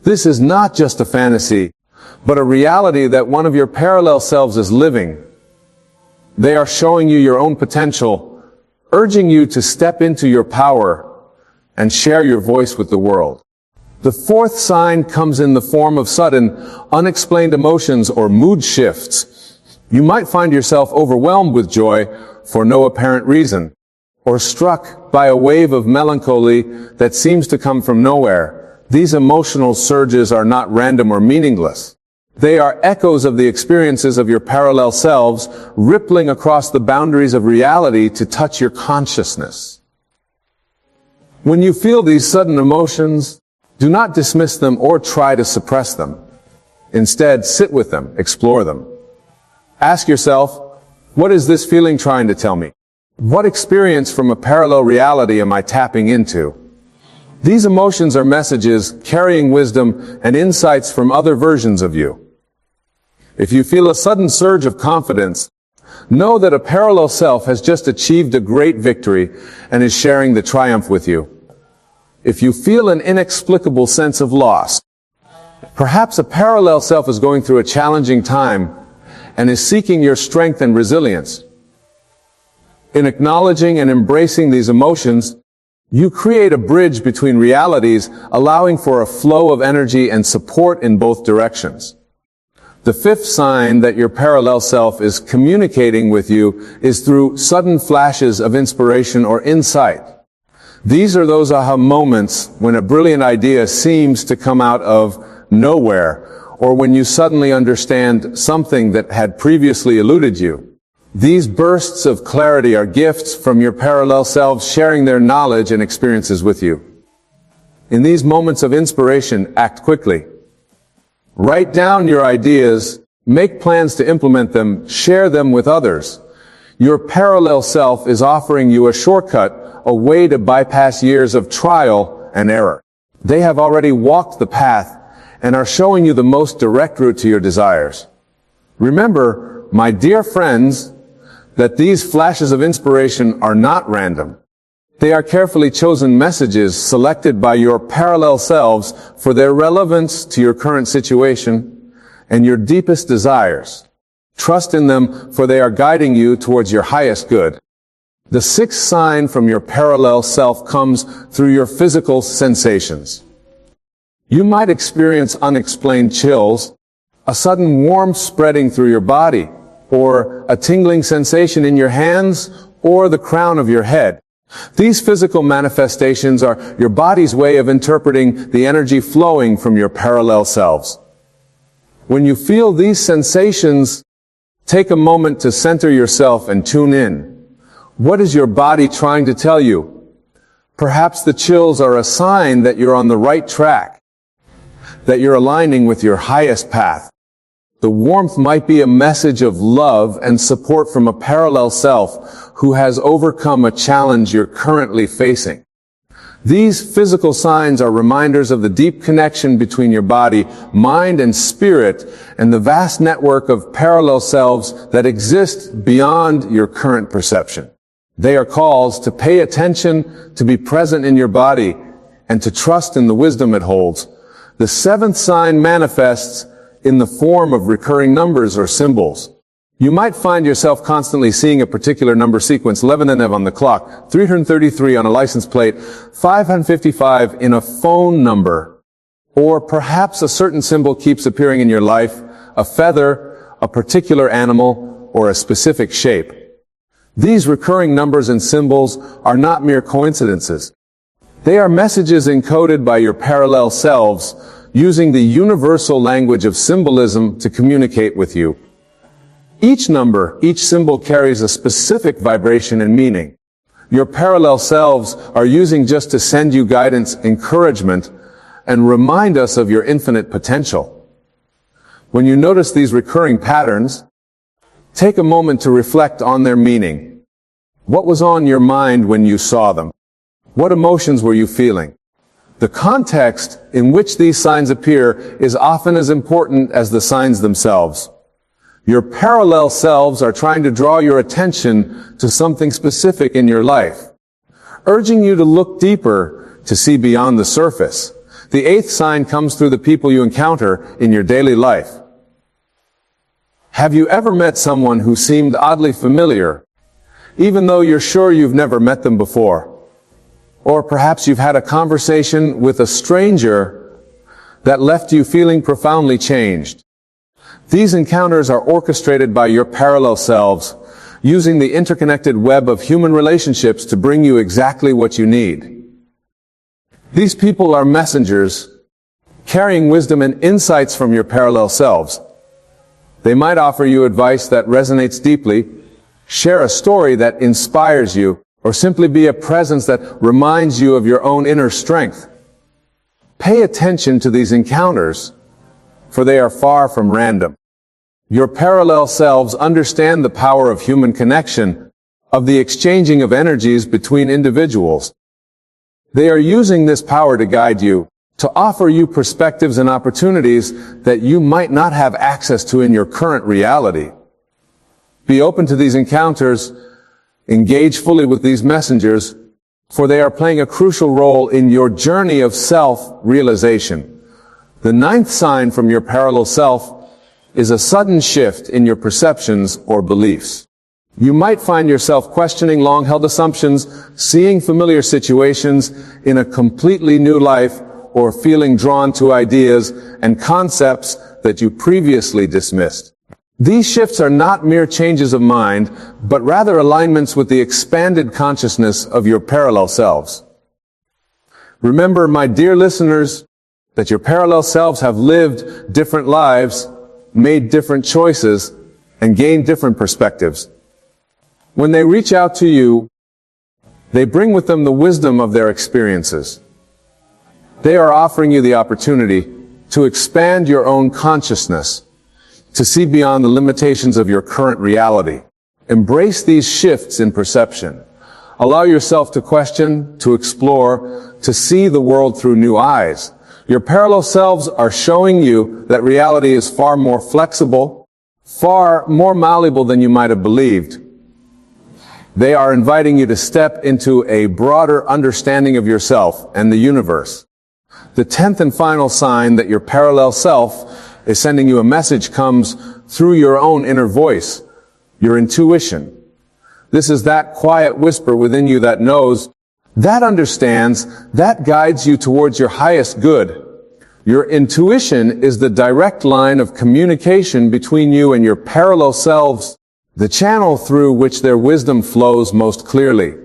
This is not just a fantasy, but a reality that one of your parallel selves is living. They are showing you your own potential, urging you to step into your power and share your voice with the world. The fourth sign comes in the form of sudden, unexplained emotions or mood shifts. You might find yourself overwhelmed with joy for no apparent reason, or struck by a wave of melancholy that seems to come from nowhere. These emotional surges are not random or meaningless. They are echoes of the experiences of your parallel selves, rippling across the boundaries of reality to touch your consciousness. When you feel these sudden emotions, do not dismiss them or try to suppress them. Instead, sit with them, explore them. Ask yourself, what is this feeling trying to tell me? What experience from a parallel reality am I tapping into? These emotions are messages carrying wisdom and insights from other versions of you. If you feel a sudden surge of confidence, know that a parallel self has just achieved a great victory and is sharing the triumph with you. If you feel an inexplicable sense of loss, perhaps a parallel self is going through a challenging time and is seeking your strength and resilience. In acknowledging and embracing these emotions, you create a bridge between realities, allowing for a flow of energy and support in both directions. The fifth sign that your parallel self is communicating with you is through sudden flashes of inspiration or insight. These are those aha moments when a brilliant idea seems to come out of nowhere, or when you suddenly understand something that had previously eluded you. These bursts of clarity are gifts from your parallel selves sharing their knowledge and experiences with you. In these moments of inspiration, act quickly. Write down your ideas, make plans to implement them, share them with others. Your parallel self is offering you a shortcut, a way to bypass years of trial and error. They have already walked the path and are showing you the most direct route to your desires. Remember, my dear friends, that these flashes of inspiration are not random. They are carefully chosen messages selected by your parallel selves for their relevance to your current situation and your deepest desires. Trust in them, for they are guiding you towards your highest good. The sixth sign from your parallel self comes through your physical sensations. You might experience unexplained chills, a sudden warmth spreading through your body, or a tingling sensation in your hands or the crown of your head. These physical manifestations are your body's way of interpreting the energy flowing from your parallel selves. When you feel these sensations, take a moment to center yourself and tune in. What is your body trying to tell you? Perhaps the chills are a sign that you're on the right track, that you're aligning with your highest path. The warmth might be a message of love and support from a parallel self who has overcome a challenge you're currently facing. These physical signs are reminders of the deep connection between your body, mind, and spirit, and the vast network of parallel selves that exist beyond your current perception. They are calls to pay attention, to be present in your body, and to trust in the wisdom it holds. The seventh sign manifests in the form of recurring numbers or symbols. You might find yourself constantly seeing a particular number sequence, 11 on the clock, 333 on a license plate, 555 in a phone number, or perhaps a certain symbol keeps appearing in your life, a feather, a particular animal, or a specific shape. These recurring numbers and symbols are not mere coincidences. They are messages encoded by your parallel selves, using the universal language of symbolism to communicate with you. Each number, each symbol carries a specific vibration and meaning. Your parallel selves are using just to send you guidance, encouragement, and remind us of your infinite potential. When you notice these recurring patterns, take a moment to reflect on their meaning. What was on your mind when you saw them? What emotions were you feeling? The context in which these signs appear is often as important as the signs themselves. Your parallel selves are trying to draw your attention to something specific in your life, urging you to look deeper to see beyond the surface. The eighth sign comes through the people you encounter in your daily life. Have you ever met someone who seemed oddly familiar, even though you're sure you've never met them before? Or perhaps you've had a conversation with a stranger that left you feeling profoundly changed. These encounters are orchestrated by your parallel selves, using the interconnected web of human relationships to bring you exactly what you need. These people are messengers, carrying wisdom and insights from your parallel selves. They might offer you advice that resonates deeply, share a story that inspires you, or simply be a presence that reminds you of your own inner strength. Pay attention to these encounters, for they are far from random. Your parallel selves understand the power of human connection, of the exchanging of energies between individuals. They are using this power to guide you, to offer you perspectives and opportunities that you might not have access to in your current reality. Be open to these encounters. Engage fully with these messengers, for they are playing a crucial role in your journey of self-realization. The ninth sign from your parallel self is a sudden shift in your perceptions or beliefs. You might find yourself questioning long-held assumptions, seeing familiar situations in a completely new life, or feeling drawn to ideas and concepts that you previously dismissed. These shifts are not mere changes of mind, but rather alignments with the expanded consciousness of your parallel selves. Remember, my dear listeners, that your parallel selves have lived different lives, made different choices, and gained different perspectives. When they reach out to you, they bring with them the wisdom of their experiences. They are offering you the opportunity to expand your own consciousness, to see beyond the limitations of your current reality. Embrace these shifts in perception. Allow yourself to question, to explore, to see the world through new eyes. Your parallel selves are showing you that reality is far more flexible, far more malleable than you might have believed. They are inviting you to step into a broader understanding of yourself and the universe. The 10th and final sign that your parallel self is sending you a message comes through your own inner voice, your intuition. This is that quiet whisper within you that knows, that understands, that guides you towards your highest good. Your intuition is the direct line of communication between you and your parallel selves, the channel through which their wisdom flows most clearly.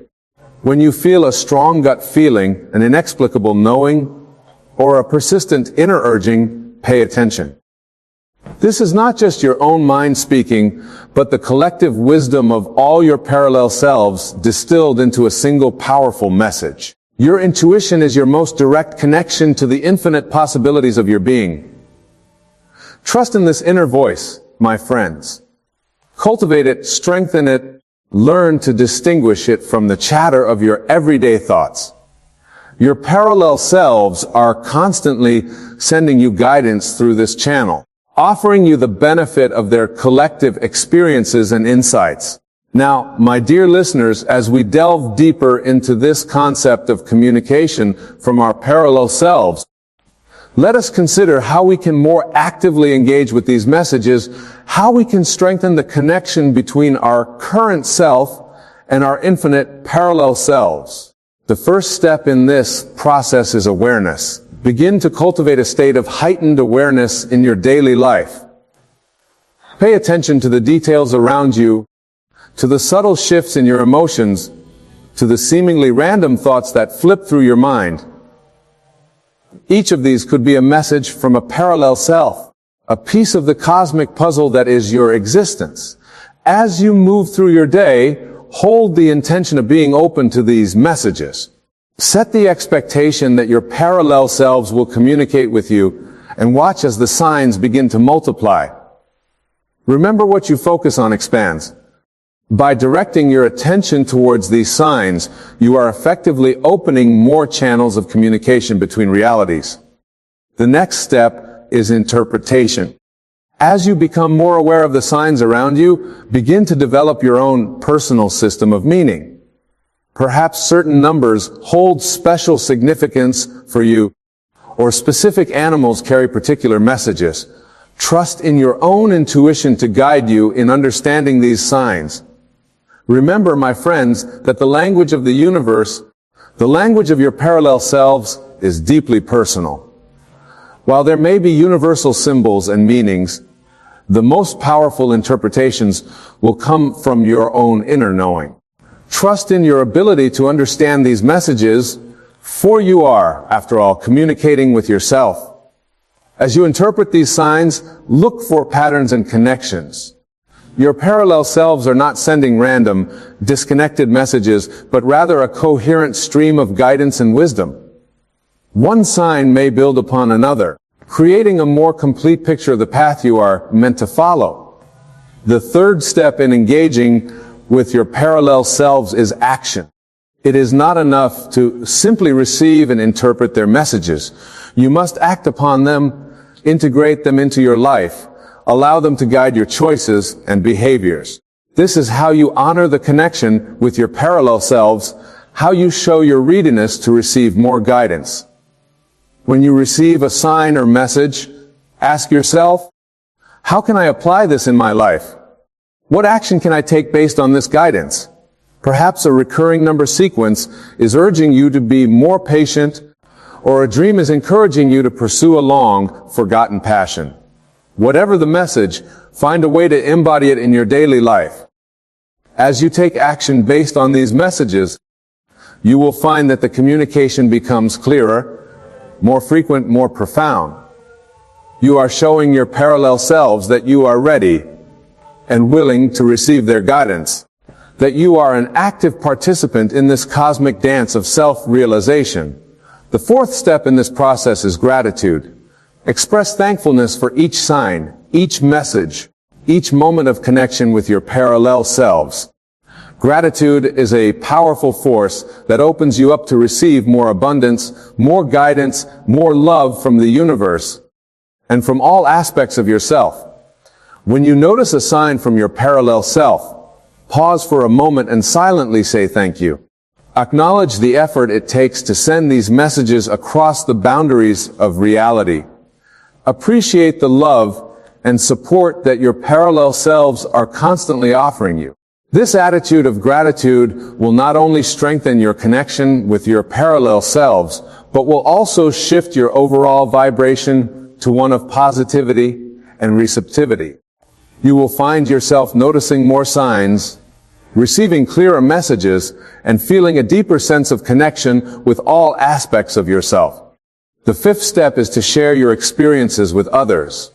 When you feel a strong gut feeling, an inexplicable knowing, or a persistent inner urging, pay attention. This is not just your own mind speaking, but the collective wisdom of all your parallel selves distilled into a single powerful message. Your intuition is your most direct connection to the infinite possibilities of your being. Trust in this inner voice, my friends. Cultivate it, strengthen it, learn to distinguish it from the chatter of your everyday thoughts. Your parallel selves are constantly sending you guidance through this channel, offering you the benefit of their collective experiences and insights. Now, my dear listeners, as we delve deeper into this concept of communication from our parallel selves, let us consider how we can more actively engage with these messages, how we can strengthen the connection between our current self and our infinite parallel selves. The first step in this process is awareness. Begin to cultivate a state of heightened awareness in your daily life. Pay attention to the details around you, to the subtle shifts in your emotions, to the seemingly random thoughts that flip through your mind. Each of these could be a message from a parallel self, a piece of the cosmic puzzle that is your existence. As you move through your day, hold the intention of being open to these messages. Set the expectation that your parallel selves will communicate with you, and watch as the signs begin to multiply. Remember, what you focus on expands. By directing your attention towards these signs, you are effectively opening more channels of communication between realities. The next step is interpretation. As you become more aware of the signs around you, begin to develop your own personal system of meaning. Perhaps certain numbers hold special significance for you, or specific animals carry particular messages. Trust in your own intuition to guide you in understanding these signs. Remember, my friends, that the language of the universe, the language of your parallel selves, is deeply personal. While there may be universal symbols and meanings, the most powerful interpretations will come from your own inner knowing. Trust in your ability to understand these messages, for you are, after all, communicating with yourself. As you interpret these signs, look for patterns and connections. Your parallel selves are not sending random, disconnected messages, but rather a coherent stream of guidance and wisdom. One sign may build upon another, creating a more complete picture of the path you are meant to follow. The third step in engaging with your parallel selves is action. It is not enough to simply receive and interpret their messages. You must act upon them, integrate them into your life, allow them to guide your choices and behaviors. This is how you honor the connection with your parallel selves, how you show your readiness to receive more guidance. When you receive a sign or message, ask yourself, how can I apply this in my life? What action can I take based on this guidance? Perhaps a recurring number sequence is urging you to be more patient, or a dream is encouraging you to pursue a long, forgotten passion. Whatever the message, find a way to embody it in your daily life. As you take action based on these messages, you will find that the communication becomes clearer, more frequent, more profound. You are showing your parallel selves that you are ready and willing to receive their guidance, that you are an active participant in this cosmic dance of self-realization. The fourth step in this process is gratitude. Express thankfulness for each sign, each message, each moment of connection with your parallel selves. Gratitude is a powerful force that opens you up to receive more abundance, more guidance, more love from the universe, and from all aspects of yourself. When you notice a sign from your parallel self, pause for a moment and silently say thank you. Acknowledge the effort it takes to send these messages across the boundaries of reality. Appreciate the love and support that your parallel selves are constantly offering you. This attitude of gratitude will not only strengthen your connection with your parallel selves, but will also shift your overall vibration to one of positivity and receptivity. You will find yourself noticing more signs, receiving clearer messages, and feeling a deeper sense of connection with all aspects of yourself. The fifth step is to share your experiences with others.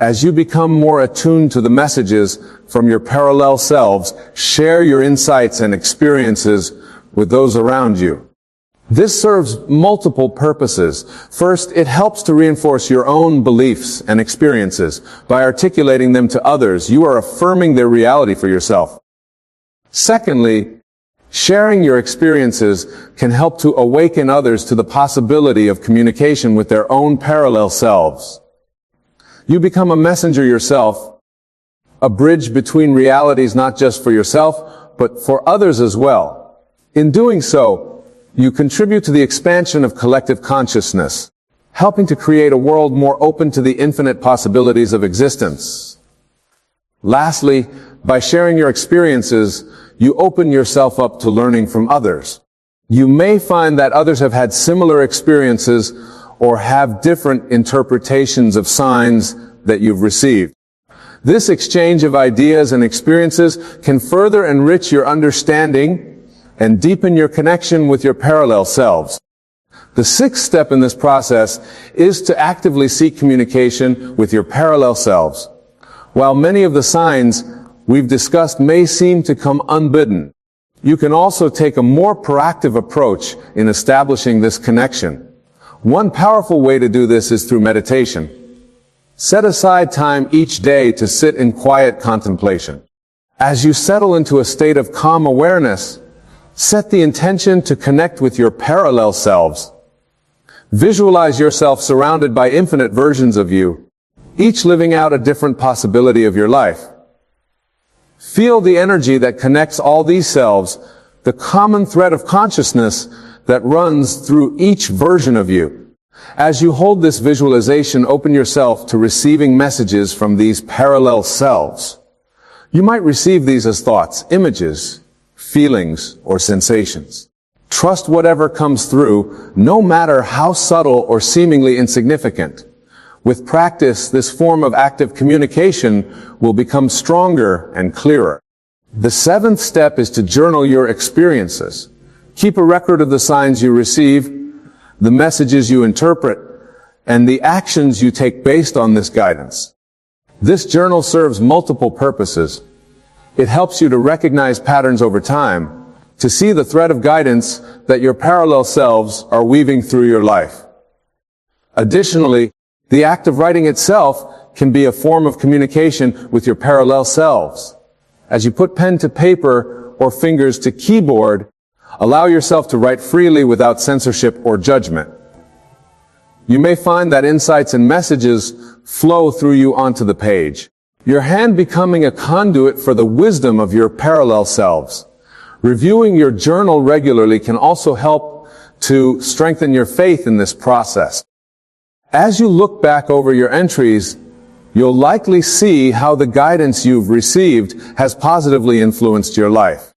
As you become more attuned to the messages from your parallel selves, share your insights and experiences with those around you. This serves multiple purposes. First, it helps to reinforce your own beliefs and experiences. By articulating them to others, you are affirming their reality for yourself. Secondly, sharing your experiences can help to awaken others to the possibility of communication with their own parallel selves. You become a messenger yourself, a bridge between realities not just for yourself, but for others as well. In doing so, you contribute to the expansion of collective consciousness, helping to create a world more open to the infinite possibilities of existence. Lastly, by sharing your experiences, you open yourself up to learning from others. You may find that others have had similar experiences or have different interpretations of signs that you've received. This exchange of ideas and experiences can further enrich your understanding and deepen your connection with your parallel selves. The sixth step in this process is to actively seek communication with your parallel selves. While many of the signs we've discussed may seem to come unbidden, you can also take a more proactive approach in establishing this connection. One powerful way to do this is through meditation. Set aside time each day to sit in quiet contemplation. As you settle into a state of calm awareness, set the intention to connect with your parallel selves. Visualize yourself surrounded by infinite versions of you, each living out a different possibility of your life. Feel the energy that connects all these selves, the common thread of consciousness that runs through each version of you. As you hold this visualization, open yourself to receiving messages from these parallel selves. You might receive these as thoughts, images, feelings, or sensations. Trust whatever comes through, no matter how subtle or seemingly insignificant. With practice, this form of active communication will become stronger and clearer. The seventh step is to journal your experiences. Keep a record of the signs you receive, the messages you interpret, and the actions you take based on this guidance. This journal serves multiple purposes. It helps you to recognize patterns over time, to see the thread of guidance that your parallel selves are weaving through your life. Additionally, the act of writing itself can be a form of communication with your parallel selves. As you put pen to paper or fingers to keyboard, allow yourself to write freely without censorship or judgment. You may find that insights and messages flow through you onto the page, your hand becoming a conduit for the wisdom of your parallel selves. Reviewing your journal regularly can also help to strengthen your faith in this process. As you look back over your entries, you'll likely see how the guidance you've received has positively influenced your life.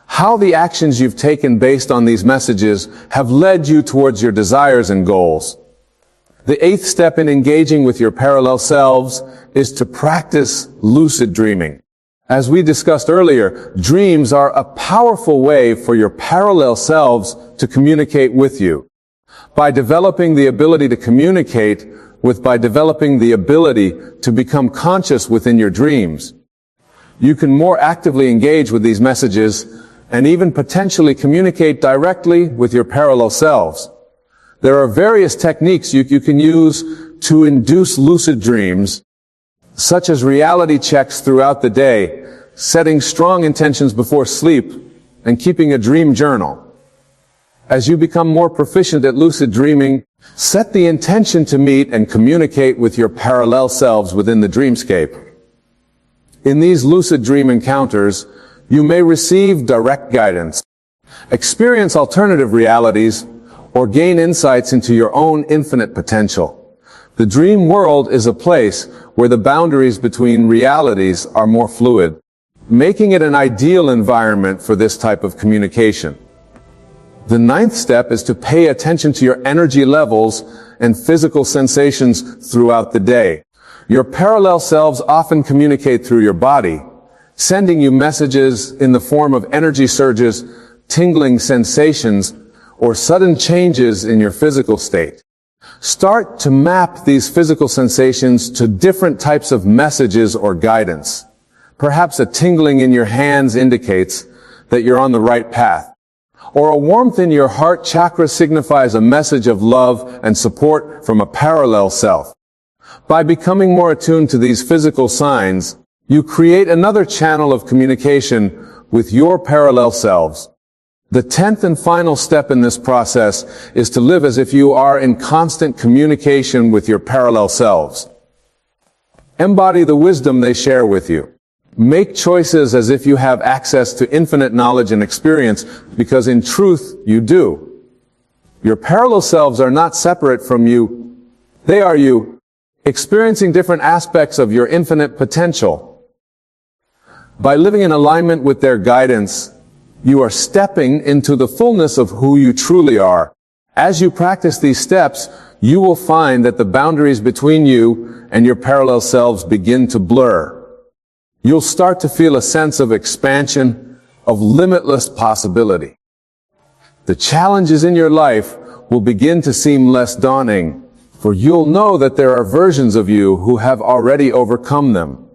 How the actions you've taken based on these messages have led you towards your desires and goals. The eighth step in engaging with your parallel selves is to practice lucid dreaming. As we discussed earlier, dreams are a powerful way for your parallel selves to communicate with you. By developing the ability to communicate by developing the ability to become conscious within your dreams, you can more actively engage with these messages and even potentially communicate directly with your parallel selves. There are various techniques you can use to induce lucid dreams, such as reality checks throughout the day, setting strong intentions before sleep, and keeping a dream journal. As you become more proficient at lucid dreaming, set the intention to meet and communicate with your parallel selves within the dreamscape. In these lucid dream encounters, you may receive direct guidance, experience alternative realities, or gain insights into your own infinite potential. The dream world is a place where the boundaries between realities are more fluid, making it an ideal environment for this type of communication. The ninth step is to pay attention to your energy levels and physical sensations throughout the day. Your parallel selves often communicate through your body, sending you messages in the form of energy surges, tingling sensations, or sudden changes in your physical state. Start to map these physical sensations to different types of messages or guidance. Perhaps a tingling in your hands indicates that you're on the right path, or a warmth in your heart chakra signifies a message of love and support from a parallel self. By becoming more attuned to these physical signs, you create another channel of communication with your parallel selves. The 10th and final step in this process is to live as if you are in constant communication with your parallel selves. Embody the wisdom they share with you. Make choices as if you have access to infinite knowledge and experience, because in truth, you do. Your parallel selves are not separate from you. They are you, experiencing different aspects of your infinite potential. By living in alignment with their guidance, you are stepping into the fullness of who you truly are. As you practice these steps, you will find that the boundaries between you and your parallel selves begin to blur. You'll start to feel a sense of expansion, of limitless possibility. The challenges in your life will begin to seem less daunting, for you'll know that there are versions of you who have already overcome them,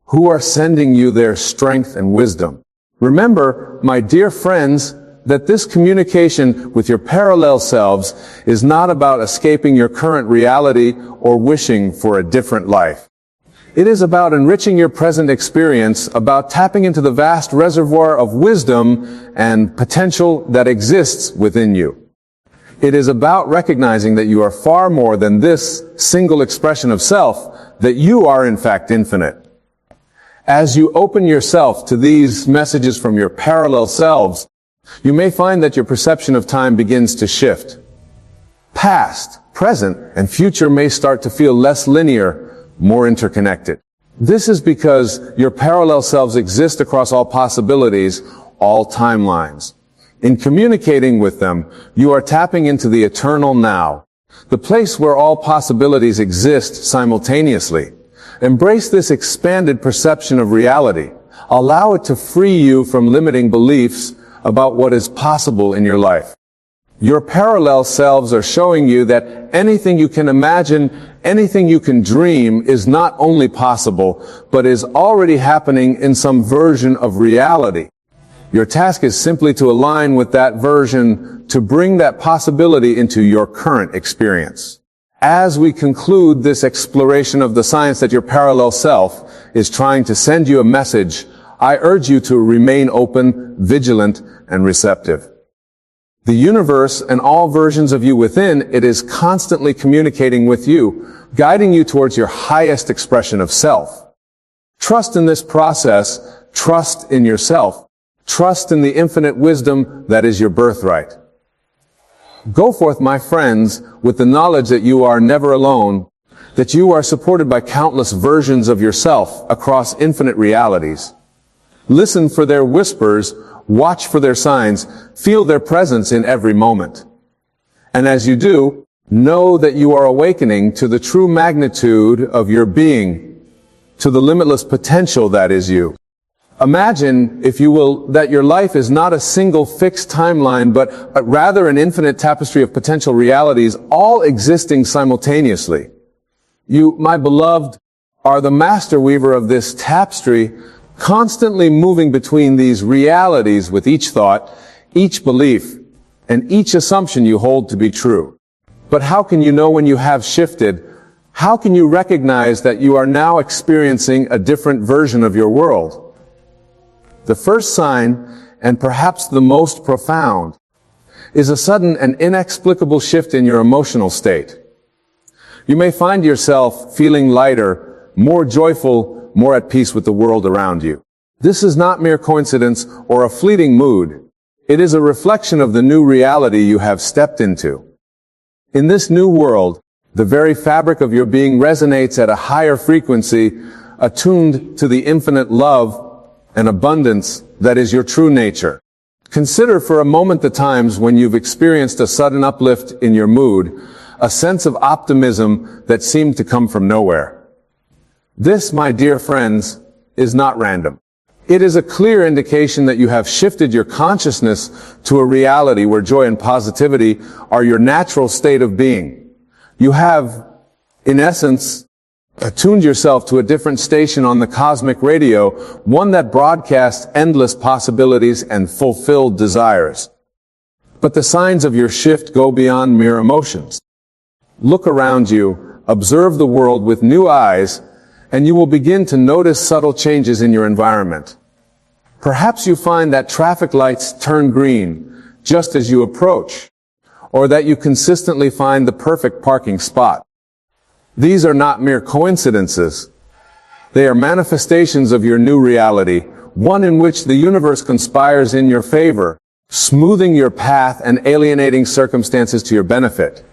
who are sending you their strength and wisdom. Remember, my dear friends, that this communication with your parallel selves is not about escaping your current reality or wishing for a different life. It is about enriching your present experience, about tapping into the vast reservoir of wisdom and potential that exists within you. It is about recognizing that you are far more than this single expression of self, that you are in fact infinite. As you open yourself to these messages from your parallel selves, you may find that your perception of time begins to shift. Past, present, and future may start to feel less linear, more interconnected. This is because your parallel selves exist across all possibilities, all timelines. In communicating with them, you are tapping into the eternal now, the place where all possibilities exist simultaneously. Embrace this expanded perception of reality. Allow it to free you from limiting beliefs about what is possible in your life. Your parallel selves are showing you that anything you can imagine, anything you can dream is not only possible, but is already happening in some version of reality. Your task is simply to align with that version, to bring that possibility into your current experience. As we conclude this exploration of the science that your parallel self is trying to send you a message, I urge you to remain open, vigilant, and receptive. The universe and all versions of you within it is constantly communicating with you, guiding you towards your highest expression of self. Trust in this process, trust in yourself, trust in the infinite wisdom that is your birthright. Go forth, my friends, with the knowledge that you are never alone, that you are supported by countless versions of yourself across infinite realities. Listen for their whispers, watch for their signs, feel their presence in every moment. And as you do, know that you are awakening to the true magnitude of your being, to the limitless potential that is you. Imagine, if you will, that your life is not a single fixed timeline, but rather an infinite tapestry of potential realities, all existing simultaneously. You, my beloved, are the master weaver of this tapestry, constantly moving between these realities with each thought, each belief, and each assumption you hold to be true. But how can you know when you have shifted? How can you recognize that you are now experiencing a different version of your world? The first sign, and perhaps the most profound, is a sudden and inexplicable shift in your emotional state. You may find yourself feeling lighter, more joyful, more at peace with the world around you. This is not mere coincidence or a fleeting mood. It is a reflection of the new reality you have stepped into. In this new world, the very fabric of your being resonates at a higher frequency, attuned to the infinite love and abundance that is your true nature. Consider for a moment the times when you've experienced a sudden uplift in your mood, a sense of optimism that seemed to come from nowhere. This, my dear friends, is not random. It is a clear indication that you have shifted your consciousness to a reality where joy and positivity are your natural state of being. You have, in essence, attuned yourself to a different station on the cosmic radio, one that broadcasts endless possibilities and fulfilled desires. But the signs of your shift go beyond mere emotions. Look around you, observe the world with new eyes, and you will begin to notice subtle changes in your environment. Perhaps you find that traffic lights turn green just as you approach, or that you consistently find the perfect parking spot. These are not mere coincidences. They are manifestations of your new reality, one in which the universe conspires in your favor, smoothing your path and alienating circumstances to your benefit.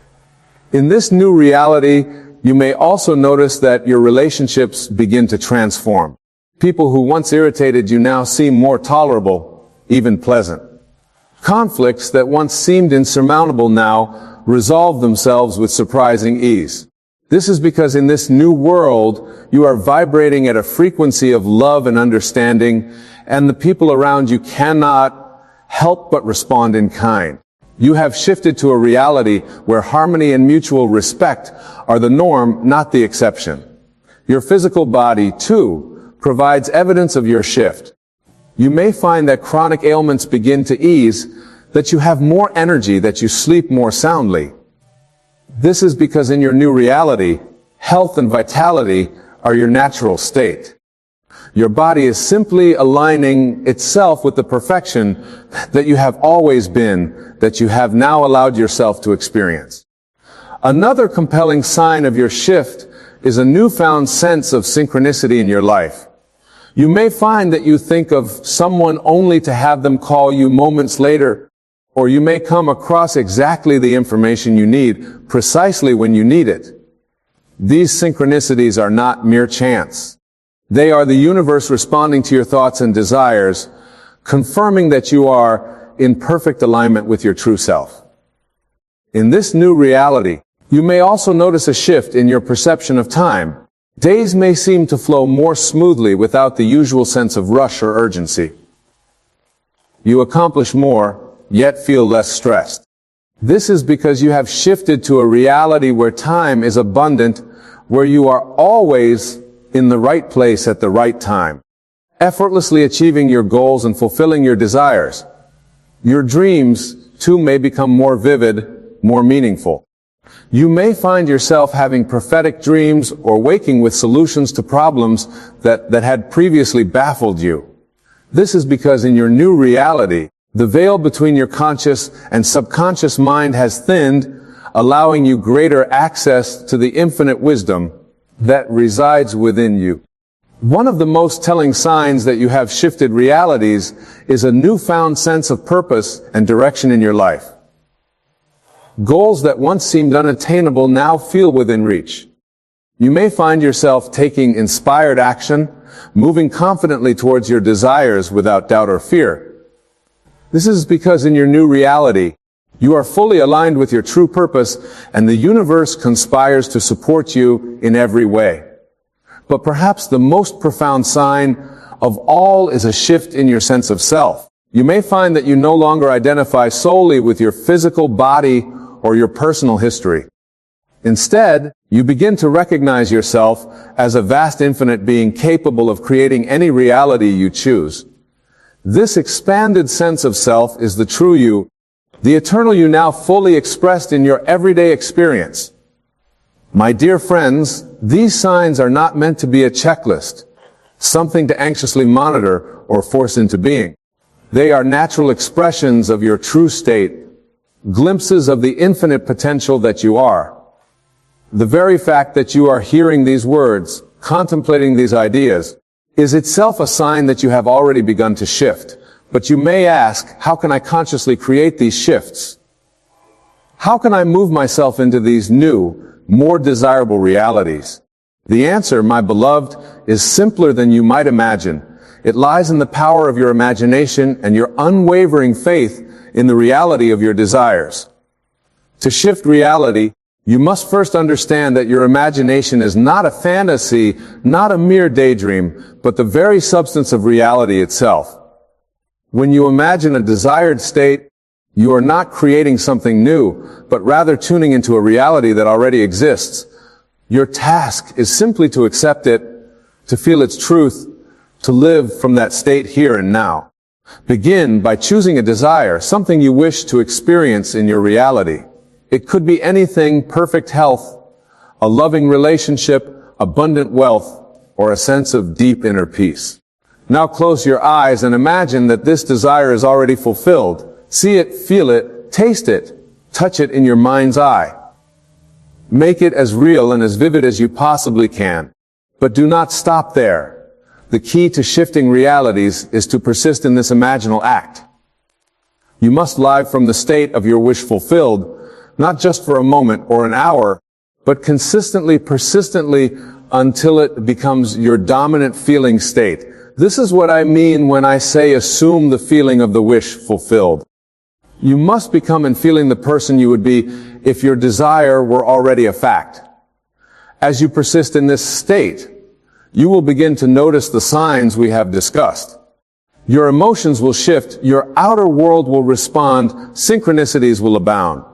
In this new reality, you may also notice that your relationships begin to transform. People who once irritated you now seem more tolerable, even pleasant. Conflicts that once seemed insurmountable now resolve themselves with surprising ease. This is because in this new world, you are vibrating at a frequency of love and understanding, and the people around you cannot help but respond in kind. You have shifted to a reality where harmony and mutual respect are the norm, not the exception. Your physical body, too, provides evidence of your shift. You may find that chronic ailments begin to ease, that you have more energy, that you sleep more soundly. This is because in your new reality, health and vitality are your natural state. Your body is simply aligning itself with the perfection that you have always been, that you have now allowed yourself to experience. Another compelling sign of your shift is a newfound sense of synchronicity in your life. You may find that you think of someone only to have them call you moments later, or you may come across exactly the information you need, precisely when you need it. These synchronicities are not mere chance. They are the universe responding to your thoughts and desires, confirming that you are in perfect alignment with your true self. In this new reality, you may also notice a shift in your perception of time. Days may seem to flow more smoothly without the usual sense of rush or urgency. You accomplish more, yet feel less stressed. This is because you have shifted to a reality where time is abundant, where you are always in the right place at the right time, effortlessly achieving your goals and fulfilling your desires. Your dreams, too, may become more vivid, more meaningful. You may find yourself having prophetic dreams or waking with solutions to problems that had previously baffled you. This is because in your new reality, the veil between your conscious and subconscious mind has thinned, allowing you greater access to the infinite wisdom that resides within you. One of the most telling signs that you have shifted realities is a newfound sense of purpose and direction in your life. Goals that once seemed unattainable now feel within reach. You may find yourself taking inspired action, moving confidently towards your desires without doubt or fear. This is because in your new reality, you are fully aligned with your true purpose, and the universe conspires to support you in every way. But perhaps the most profound sign of all is a shift in your sense of self. You may find that you no longer identify solely with your physical body or your personal history. Instead, you begin to recognize yourself as a vast infinite being capable of creating any reality you choose. This expanded sense of self is the true you, the eternal you now fully expressed in your everyday experience. My dear friends, these signs are not meant to be a checklist, something to anxiously monitor or force into being. They are natural expressions of your true state, glimpses of the infinite potential that you are. The very fact that you are hearing these words, contemplating these ideas, is itself a sign that you have already begun to shift. But you may ask, how can I consciously create these shifts? How can I move myself into these new, more desirable realities? The answer, my beloved, is simpler than you might imagine. It lies in the power of your imagination and your unwavering faith in the reality of your desires. To shift reality, you must first understand that your imagination is not a fantasy, not a mere daydream, but the very substance of reality itself. When you imagine a desired state, you are not creating something new, but rather tuning into a reality that already exists. Your task is simply to accept it, to feel its truth, to live from that state here and now. Begin by choosing a desire, something you wish to experience in your reality. It could be anything: perfect health, a loving relationship, abundant wealth, or a sense of deep inner peace. Now close your eyes and imagine that this desire is already fulfilled. See it, feel it, taste it, touch it in your mind's eye. Make it as real and as vivid as you possibly can. But do not stop there. The key to shifting realities is to persist in this imaginal act. You must live from the state of your wish fulfilled, not just for a moment or an hour, but consistently, persistently, until it becomes your dominant feeling state. This is what I mean when I say assume the feeling of the wish fulfilled. You must become and feeling the person you would be if your desire were already a fact. As you persist in this state, you will begin to notice the signs we have discussed. Your emotions will shift, your outer world will respond, synchronicities will abound.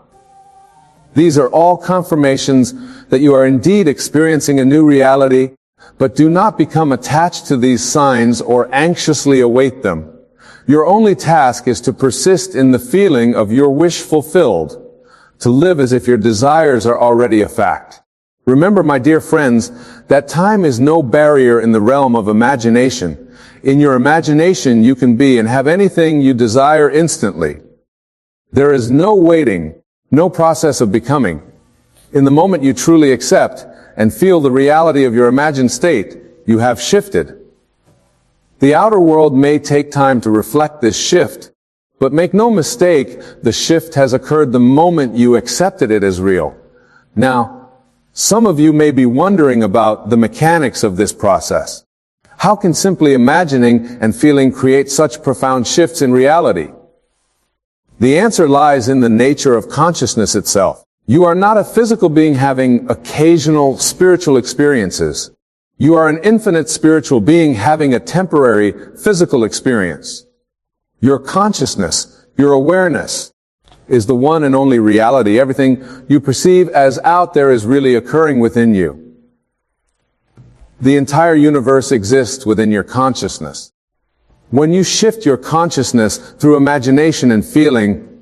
These are all confirmations that you are indeed experiencing a new reality, but do not become attached to these signs or anxiously await them. Your only task is to persist in the feeling of your wish fulfilled, to live as if your desires are already a fact. Remember, my dear friends, that time is no barrier in the realm of imagination. In your imagination, you can be and have anything you desire instantly. There is no waiting, no process of becoming. In the moment you truly accept and feel the reality of your imagined state, you have shifted. The outer world may take time to reflect this shift, but make no mistake, the shift has occurred the moment you accepted it as real. Now, some of you may be wondering about the mechanics of this process. How can simply imagining and feeling create such profound shifts in reality? The answer lies in the nature of consciousness itself. You are not a physical being having occasional spiritual experiences. You are an infinite spiritual being having a temporary physical experience. Your consciousness, your awareness, is the one and only reality. Everything you perceive as out there is really occurring within you. The entire universe exists within your consciousness. When you shift your consciousness through imagination and feeling,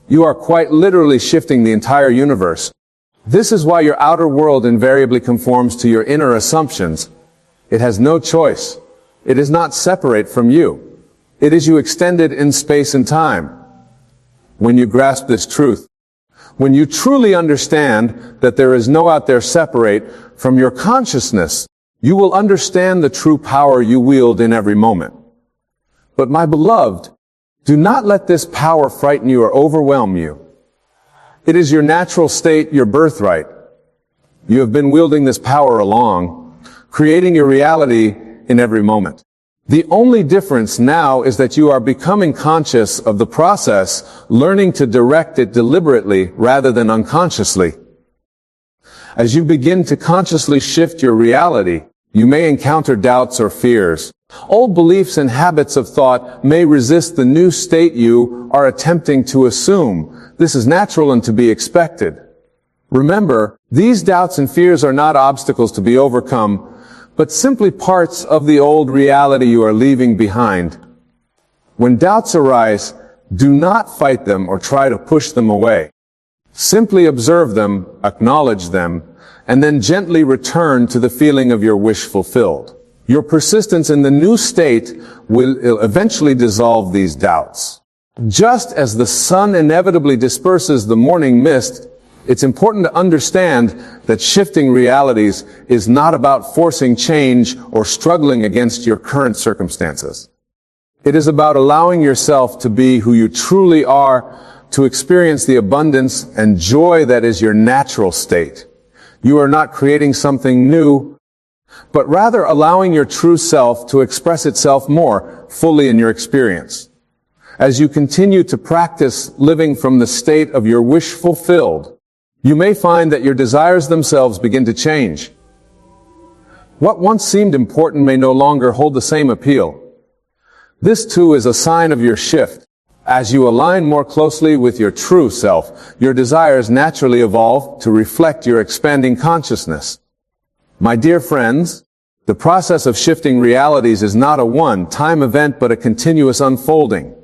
you are quite literally shifting the entire universe. This is why your outer world invariably conforms to your inner assumptions. It has no choice. It is not separate from you. It is you extended in space and time. When you grasp this truth, when you truly understand that there is no out there separate from your consciousness, you will understand the true power you wield in every moment. But my beloved, do not let this power frighten you or overwhelm you. It is your natural state, your birthright. You have been wielding this power along, creating your reality in every moment. The only difference now is that you are becoming conscious of the process, learning to direct it deliberately rather than unconsciously. As you begin to consciously shift your reality, you may encounter doubts or fears. Old beliefs and habits of thought may resist the new state you are attempting to assume. This is natural and to be expected. Remember, these doubts and fears are not obstacles to be overcome, but simply parts of the old reality you are leaving behind. When doubts arise, do not fight them or try to push them away. Simply observe them, acknowledge them, and then gently return to the feeling of your wish fulfilled. Your persistence in the new state will eventually dissolve these doubts. Just as the sun inevitably disperses the morning mist, It's important to understand that shifting realities is not about forcing change or struggling against your current circumstances. It is about allowing yourself to be who you truly are, to experience the abundance and joy that is your natural state. You are not creating something new, but rather allowing your true self to express itself more fully in your experience. As you continue to practice living from the state of your wish fulfilled, you may find that your desires themselves begin to change. What once seemed important may no longer hold the same appeal. This too is a sign of your shift. As you align more closely with your true self, your desires naturally evolve to reflect your expanding consciousness. My dear friends, the process of shifting realities is not a one-time event but a continuous unfolding.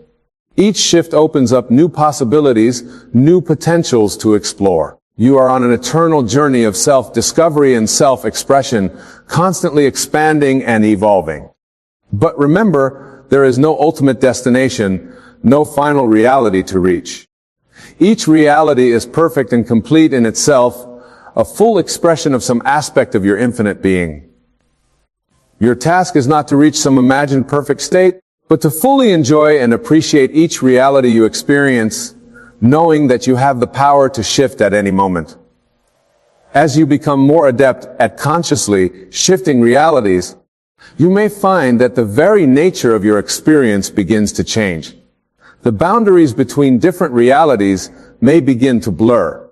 Each shift opens up new possibilities, new potentials to explore. You are on an eternal journey of self-discovery and self-expression, constantly expanding and evolving. But remember, there is no ultimate destination, no final reality to reach. Each reality is perfect and complete in itself, a full expression of some aspect of your infinite being. Your task is not to reach some imagined perfect state, but to fully enjoy and appreciate each reality you experience, knowing that you have the power to shift at any moment. As you become more adept at consciously shifting realities, you may find that the very nature of your experience begins to change. The boundaries between different realities may begin to blur.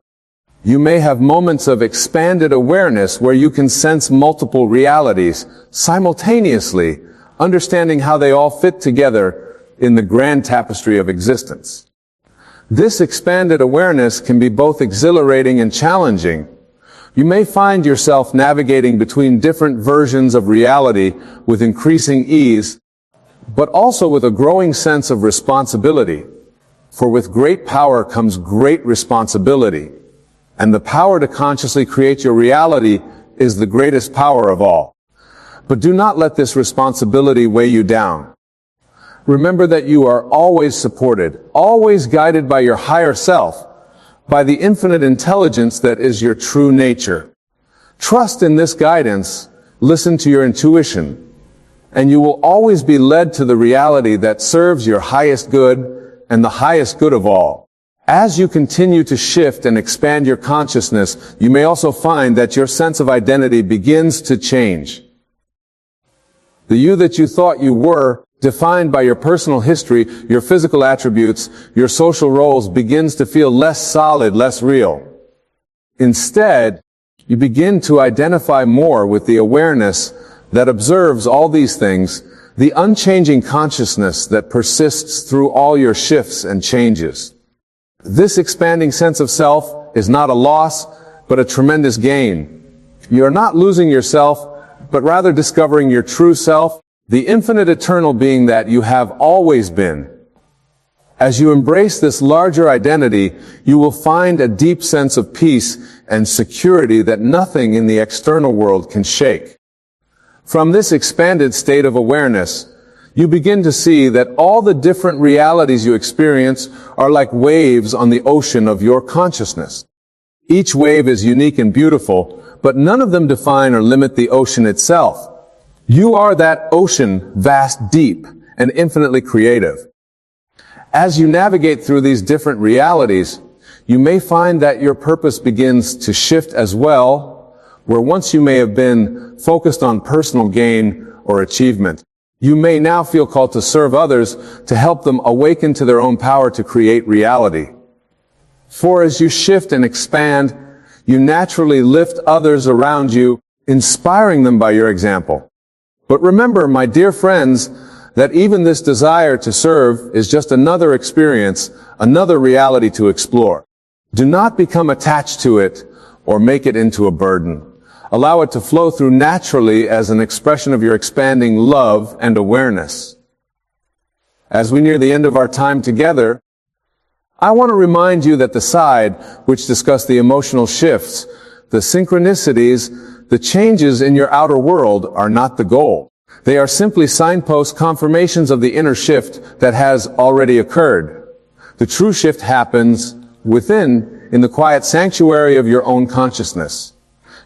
You may have moments of expanded awareness where you can sense multiple realities simultaneously, understanding how they all fit together in the grand tapestry of existence. This expanded awareness can be both exhilarating and challenging. You may find yourself navigating between different versions of reality with increasing ease, but also with a growing sense of responsibility. For with great power comes great responsibility, and the power to consciously create your reality is the greatest power of all. But do not let this responsibility weigh you down. Remember that you are always supported, always guided by your higher self, by the infinite intelligence that is your true nature. Trust in this guidance, listen to your intuition, and you will always be led to the reality that serves your highest good and the highest good of all. As you continue to shift and expand your consciousness, you may also find that your sense of identity begins to change. The you that you thought you were, defined by your personal history, your physical attributes, your social roles, begins to feel less solid, less real. Instead, you begin to identify more with the awareness that observes all these things, the unchanging consciousness that persists through all your shifts and changes. This expanding sense of self is not a loss, but a tremendous gain. You are not losing yourself, but rather discovering your true self, the infinite eternal being that you have always been. As you embrace this larger identity, you will find a deep sense of peace and security that nothing in the external world can shake. From this expanded state of awareness, you begin to see that all the different realities you experience are like waves on the ocean of your consciousness. Each wave is unique and beautiful, but none of them define or limit the ocean itself. You are that ocean, vast, deep, and infinitely creative. As you navigate through these different realities, you may find that your purpose begins to shift as well, where once you may have been focused on personal gain or achievement. You may now feel called to serve others, to help them awaken to their own power to create reality. For as you shift and expand, you naturally lift others around you, inspiring them by your example. But remember, my dear friends, that even this desire to serve is just another experience, another reality to explore. Do not become attached to it or make it into a burden. Allow it to flow through naturally as an expression of your expanding love and awareness. As we near the end of our time together, I want to remind you that the side which discussed the emotional shifts, the synchronicities, the changes in your outer world are not the goal. They are simply signpost confirmations of the inner shift that has already occurred. The true shift happens within in the quiet sanctuary of your own consciousness.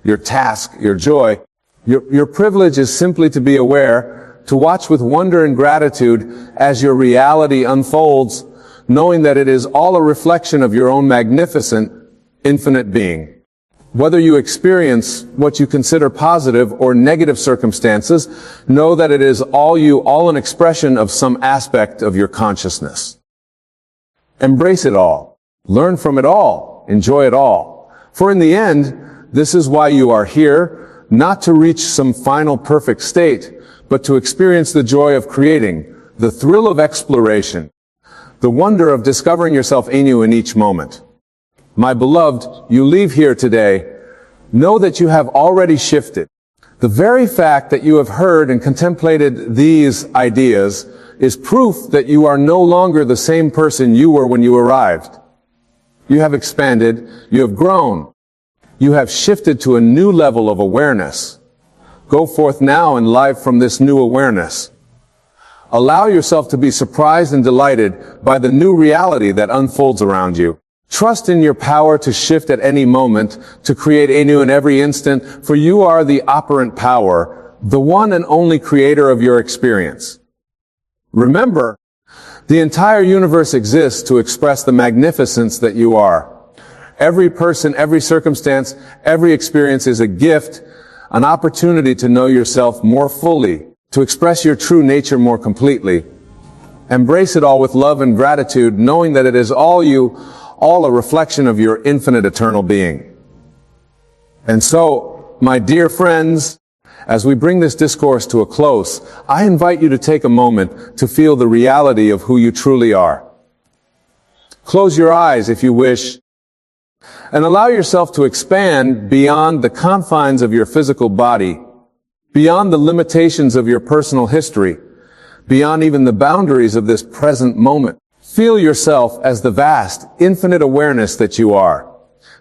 Your task, your joy, your privilege is simply to be aware, to watch with wonder and gratitude as your reality unfolds, knowing that it is all a reflection of your own magnificent, infinite being. Whether you experience what you consider positive or negative circumstances, know that it is all an expression of some aspect of your consciousness. Embrace it all. Learn from it all. Enjoy it all. For in the end, this is why you are here, not to reach some final perfect state, but to experience the joy of creating, the thrill of exploration, the wonder of discovering yourself anew in each moment. My beloved, you leave here today. Know that you have already shifted. The very fact that you have heard and contemplated these ideas is proof that you are no longer the same person you were when you arrived. You have expanded, you have grown, you have shifted to a new level of awareness. Go forth now and live from this new awareness. Allow yourself to be surprised and delighted by the new reality that unfolds around you. Trust in your power to shift at any moment, to create anew in every instant, for you are the operant power, the one and only creator of your experience. Remember, the entire universe exists to express the magnificence that you are. Every person, every circumstance, every experience is a gift, an opportunity to know yourself more fully, to express your true nature more completely. Embrace it all with love and gratitude, knowing that it is all a reflection of your infinite eternal being. And so, my dear friends, as we bring this discourse to a close, I invite you to take a moment to feel the reality of who you truly are. Close your eyes if you wish, and allow yourself to expand beyond the confines of your physical body, beyond the limitations of your personal history, beyond even the boundaries of this present moment. Feel yourself as the vast, infinite awareness that you are.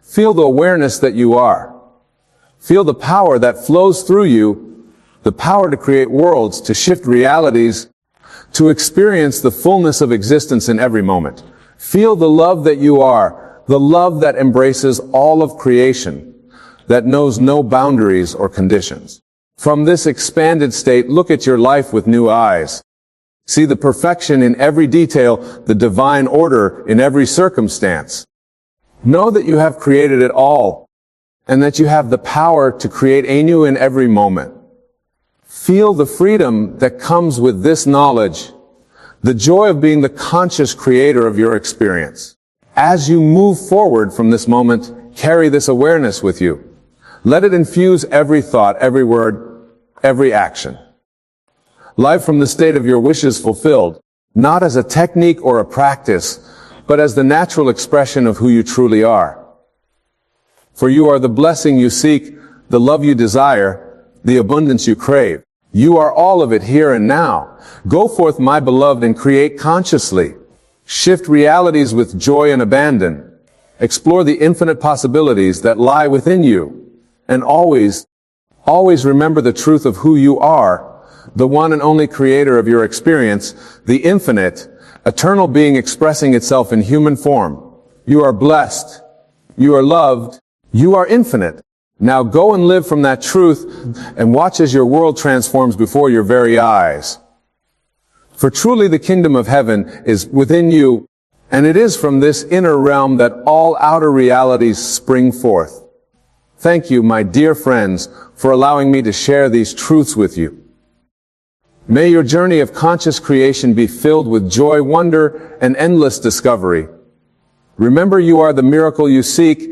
Feel the awareness that you are. Feel the power that flows through you, the power to create worlds, to shift realities, to experience the fullness of existence in every moment. Feel the love that you are, the love that embraces all of creation, that knows no boundaries or conditions. From this expanded state, look at your life with new eyes. See the perfection in every detail, the divine order in every circumstance. Know that you have created it all, and that you have the power to create anew in every moment. Feel the freedom that comes with this knowledge, the joy of being the conscious creator of your experience. As you move forward from this moment, carry this awareness with you. Let it infuse every thought, every word, every action. Live from the state of your wishes fulfilled, not as a technique or a practice, but as the natural expression of who you truly are. For you are the blessing you seek, the love you desire, the abundance you crave. You are all of it here and now. Go forth, my beloved, and create consciously. Shift realities with joy and abandon. Explore the infinite possibilities that lie within you. And always remember the truth of who you are, the one and only creator of your experience, the infinite, eternal being expressing itself in human form. You are blessed. You are loved. You are infinite. Now go and live from that truth and watch as your world transforms before your very eyes. For truly the kingdom of heaven is within you, and it is from this inner realm that all outer realities spring forth. Thank you, my dear friends, for allowing me to share these truths with you. May your journey of conscious creation be filled with joy, wonder, and endless discovery. Remember, you are the miracle you seek,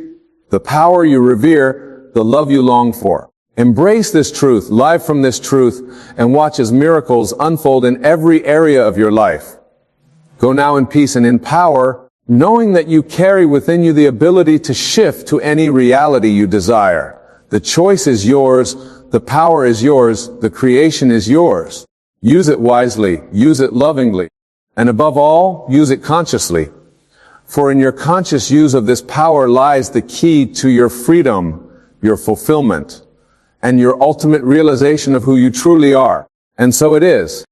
the power you revere, the love you long for. Embrace this truth, live from this truth, and watch as miracles unfold in every area of your life. Go now in peace and in power, knowing that you carry within you the ability to shift to any reality you desire. The choice is yours, the power is yours, the creation is yours. Use it wisely, use it lovingly, and above all, use it consciously. For in your conscious use of this power lies the key to your freedom, your fulfillment, and your ultimate realization of who you truly are. And so it is.